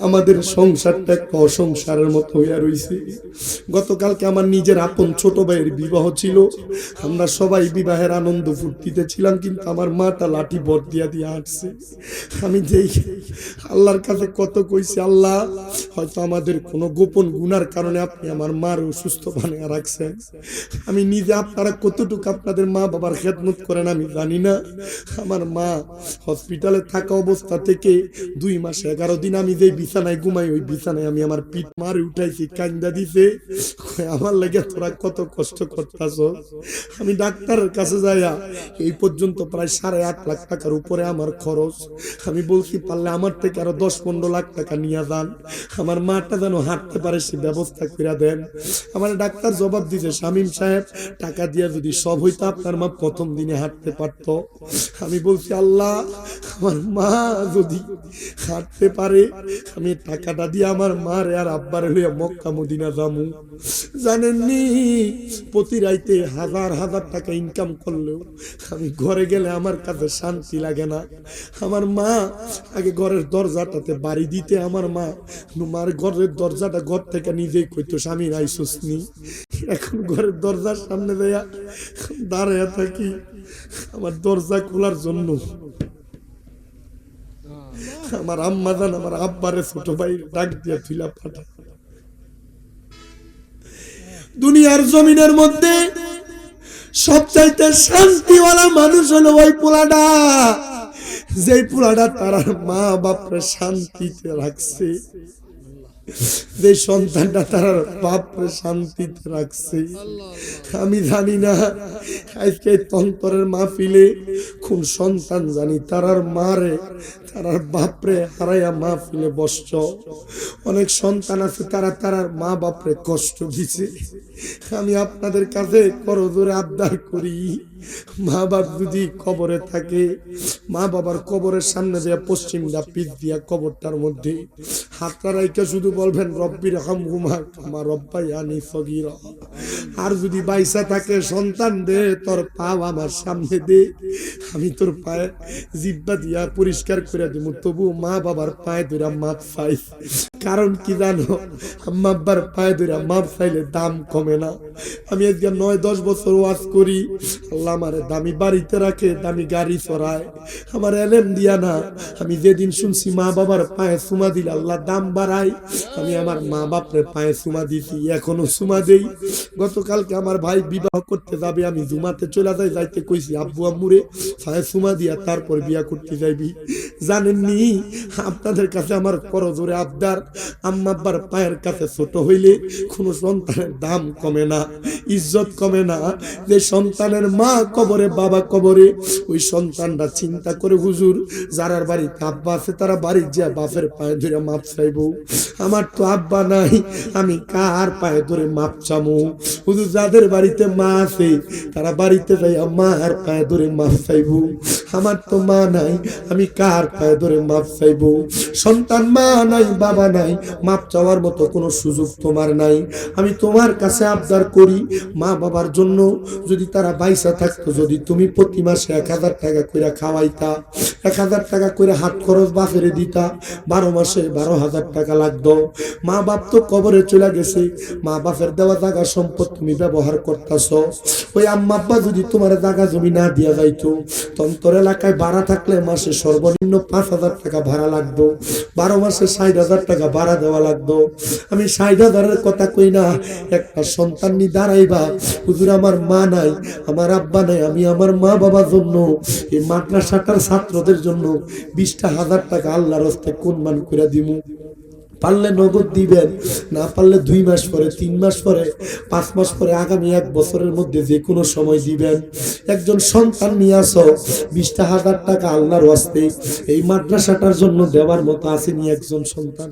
আমাদের সংসারটা একটা অসংসারের মতো হইয়া রইছে। গতকালকে আমার নিজের আপন ছোট ভাইয়ের বিবাহ ছিল, আমরা সবাই বিবাহের আনন্দ ফুর্তিতে ছিলাম, কিন্তু আমার মাটা লাঠি বট দিয়া দিয়ে হাঁটছে। আমি যেই আল্লাহর কাছে কত কইছি, আল্লাহ হয়তো আমাদের কোনো গোপন গুনার কারণে আপনি আমার মার অসুস্থ বানিয়ে রাখছেন। আমি নিজে আপনারা কতটুকু আপনাদের মা বাবার খেদমত করেন আমি জানি না। আমার মা হসপিটালে থাকা অবস্থা থেকে 2 মাস 11 দিন আমি আমি যে বিছানায় ঘুমাই ওই বিছানায় আমি আমার পিঠ মারে উঠাইছি, কান্দা দিছে, আমার লাগে তোরা কত কষ্ট করতাছ। আমি ডাক্তারের কাছে যাইয়া এই পর্যন্ত প্রায় 8.5 লাখ টাকার উপরে আমার খরচ। আমি বলছি পারলে আমার থেকে আরো 10-15 লাখ টাকা নিয়ে যান, আমার মাটা যেন হাঁটতে পারে সে ব্যবস্থা করে দেন। আমার ডাক্তার জবাব দিছে, শামীম সাহেব টাকা দিয়া যদি সব হইতো আপনার মা প্রথম দিনে হাঁটতে পারত। আমি বলছি আল্লাহ আমার মা যদি হাঁটতে পারে আমি টাকাটা দিয়ে আমার মার আর আব্বার লইয়া মক্কা মদিনা যামু। জানেননি প্রতি রাইতে 1000 টাকা ইনকাম করলেও আমি ঘরে গেলে আমার কাছে শান্তি লাগে না। আমার মা আগে ঘরের দরজাটাতে বাড়ি দিতে, আমার মার ঘরের দরজাটা ঘর থেকে নিজেই কইতো স্বামী আইসুসনি। এখন ঘরের দরজার সামনে দেয়া দাঁড়াইয়া থাকি আমার দরজা খোলার জন্য। আমার আম্মা জান আমার আব্বারে ছোট ভাই ডাক দিয়া তুইলা পাঠা। দুনিয়ার জমিনের মধ্যে সবচাইতে শান্তিওয়ালা মানুষ হলো ওই পোলাটা, যেই পোলাটা তার মা বাপরে শান্তিতে রাখছে, যে সন্তানটা তার বাপরে শান্তিতে রাখছে। আমি জানি না আজকে তন্তরের মাহফিলে কোন সন্তান জানি তারার মারে তারার বাপরে হারাইয়া মাহফিলে বসছ। অনেক সন্তান আছে তারার মা বাপরে কষ্ট দিছে। আমি আপনাদের কাছে করজোরে আবদার করি, মা বাপ যদি কবরে থাকে, মা বাবার কবরের সামনে দিয়া পশ্চিমটা পিঠ দিয়া কবরটার মধ্যে হাতটা রাইখা শুধু বলবেন রব্বির হামহুমা কামা রব্বায়ানি সগীরা। আর যদি বাইসা থাকে সন্তান দে তোর পাও আমার সামনে দে, আমি তোর পায়ে জিব্বা দিয়া পরিষ্কার করে দিব, তবু মা বাবার পায়ে ধরে মাপ চাই। কারণ কি জানো, আম্মা আব্বার পায়ে ধরে মাপ চাইলে দাম কমে না। আমি আজকে 9-10 বছর ওয়াজ করি, আল্লাহ আমার দামি বাড়িতে রাখে, দামি গাড়ি চড়ায়, আমার এলেম দিয়া না। আমি যেদিন শুনছি মা বাবার পায়ে চুমা দিলে আল্লাহ দাম বাড়ায়, আমি আমার মা বাপরে পায়ে চুমা দিছি, এখনো চুমা দেই। গতকালকে আমার ভাই বিবাহ করতে যাবে, আমি জুমাতে চলে যাইতে কইছি আব্বু আম্মুরে পায়ে চুমা দিয়া তারপর বিয়া করতে যাইবি। জানেননি আপনাদের কাছে আমার করজোরে আবদার, আম্মা আব্বার পায়ের কাছে ছোট হইলে কোন সন্তানের দাম কমে না, ইজ্জত কমে না। যে সন্তানের মা কবরে বাবা কবরে, ওই সন্তানটা চিন্তা করে হুজুর যারার বাড়িতে আব্বা আছে তারা বাড়ির যা বাপের পায়ে ধরে মাপ চাইবো। আমার তো আব্বা নাই, আমি কার পায়ে ধরে মাপ চামু? হুজুর যাদের বাড়িতে মা আছে তারা বাড়িতে যাই মার পায়ে ধরে মাপ চাইবো। আমার তো মা নাই, আমি কার পায়ে ধরে মাপ চাইবো? সন্তান মা নাই বাবা নাই, মাপ চাওয়ার মতো কোনো সুযোগ তোমার নাই। আমি তোমার কাছে আবদার করি, মা বাবার জন্য যদি তারা বাইসা থাকতো, যদি তুমি প্রতি মাসে 1000 টাকা করে খাওয়াইতা, 1000 টাকা করে হাত খরচ বাপেরে দিতা, 12 মাসে 12,000 টাকা লাগতো। মা বাপ তো কবরে চলে গেছে, মা বাপের দেওয়া জায়গা সম্পদ তুমি ব্যবহার করতেছ। ওই আম্মা আব্বা যদি তোমার জায়গা জমি না দিয়া যাইতো, তন্তর এলাকায় ভাড়া থাকলে মাসে সর্বনিম্ন 5,000 টাকা ভাড়া লাগতো, 12 মাসে 60,000 টাকা ভাড়া দেওয়া লাগতো। আমি 60,000-এর কথা কই না, একটা সন্তান নি দাঁড়াইবা হুজুর আমার মা নাই আমার আব্বা নাই, আমি আমার মা বাবার জন্য এই মাদ্রাসাটার ছাত্রদের জন্য 20,000 টাকা আল্লাহর রাস্তায় কুরবান করে দিমু। পারলে নগদ দিবেন, না পারলে 2 মাস পরে, 3 মাস পরে, 5 মাস পরে, আগামী 1 বছরের মধ্যে যে কোনো সময় দিবেন। একজন সন্তান নিয়ে আসো, 20,000 টাকা আল্লাহর রাস্তায় এই মাদ্রাসাটার জন্য দেওয়ার মতো আসেনি একজন সন্তান।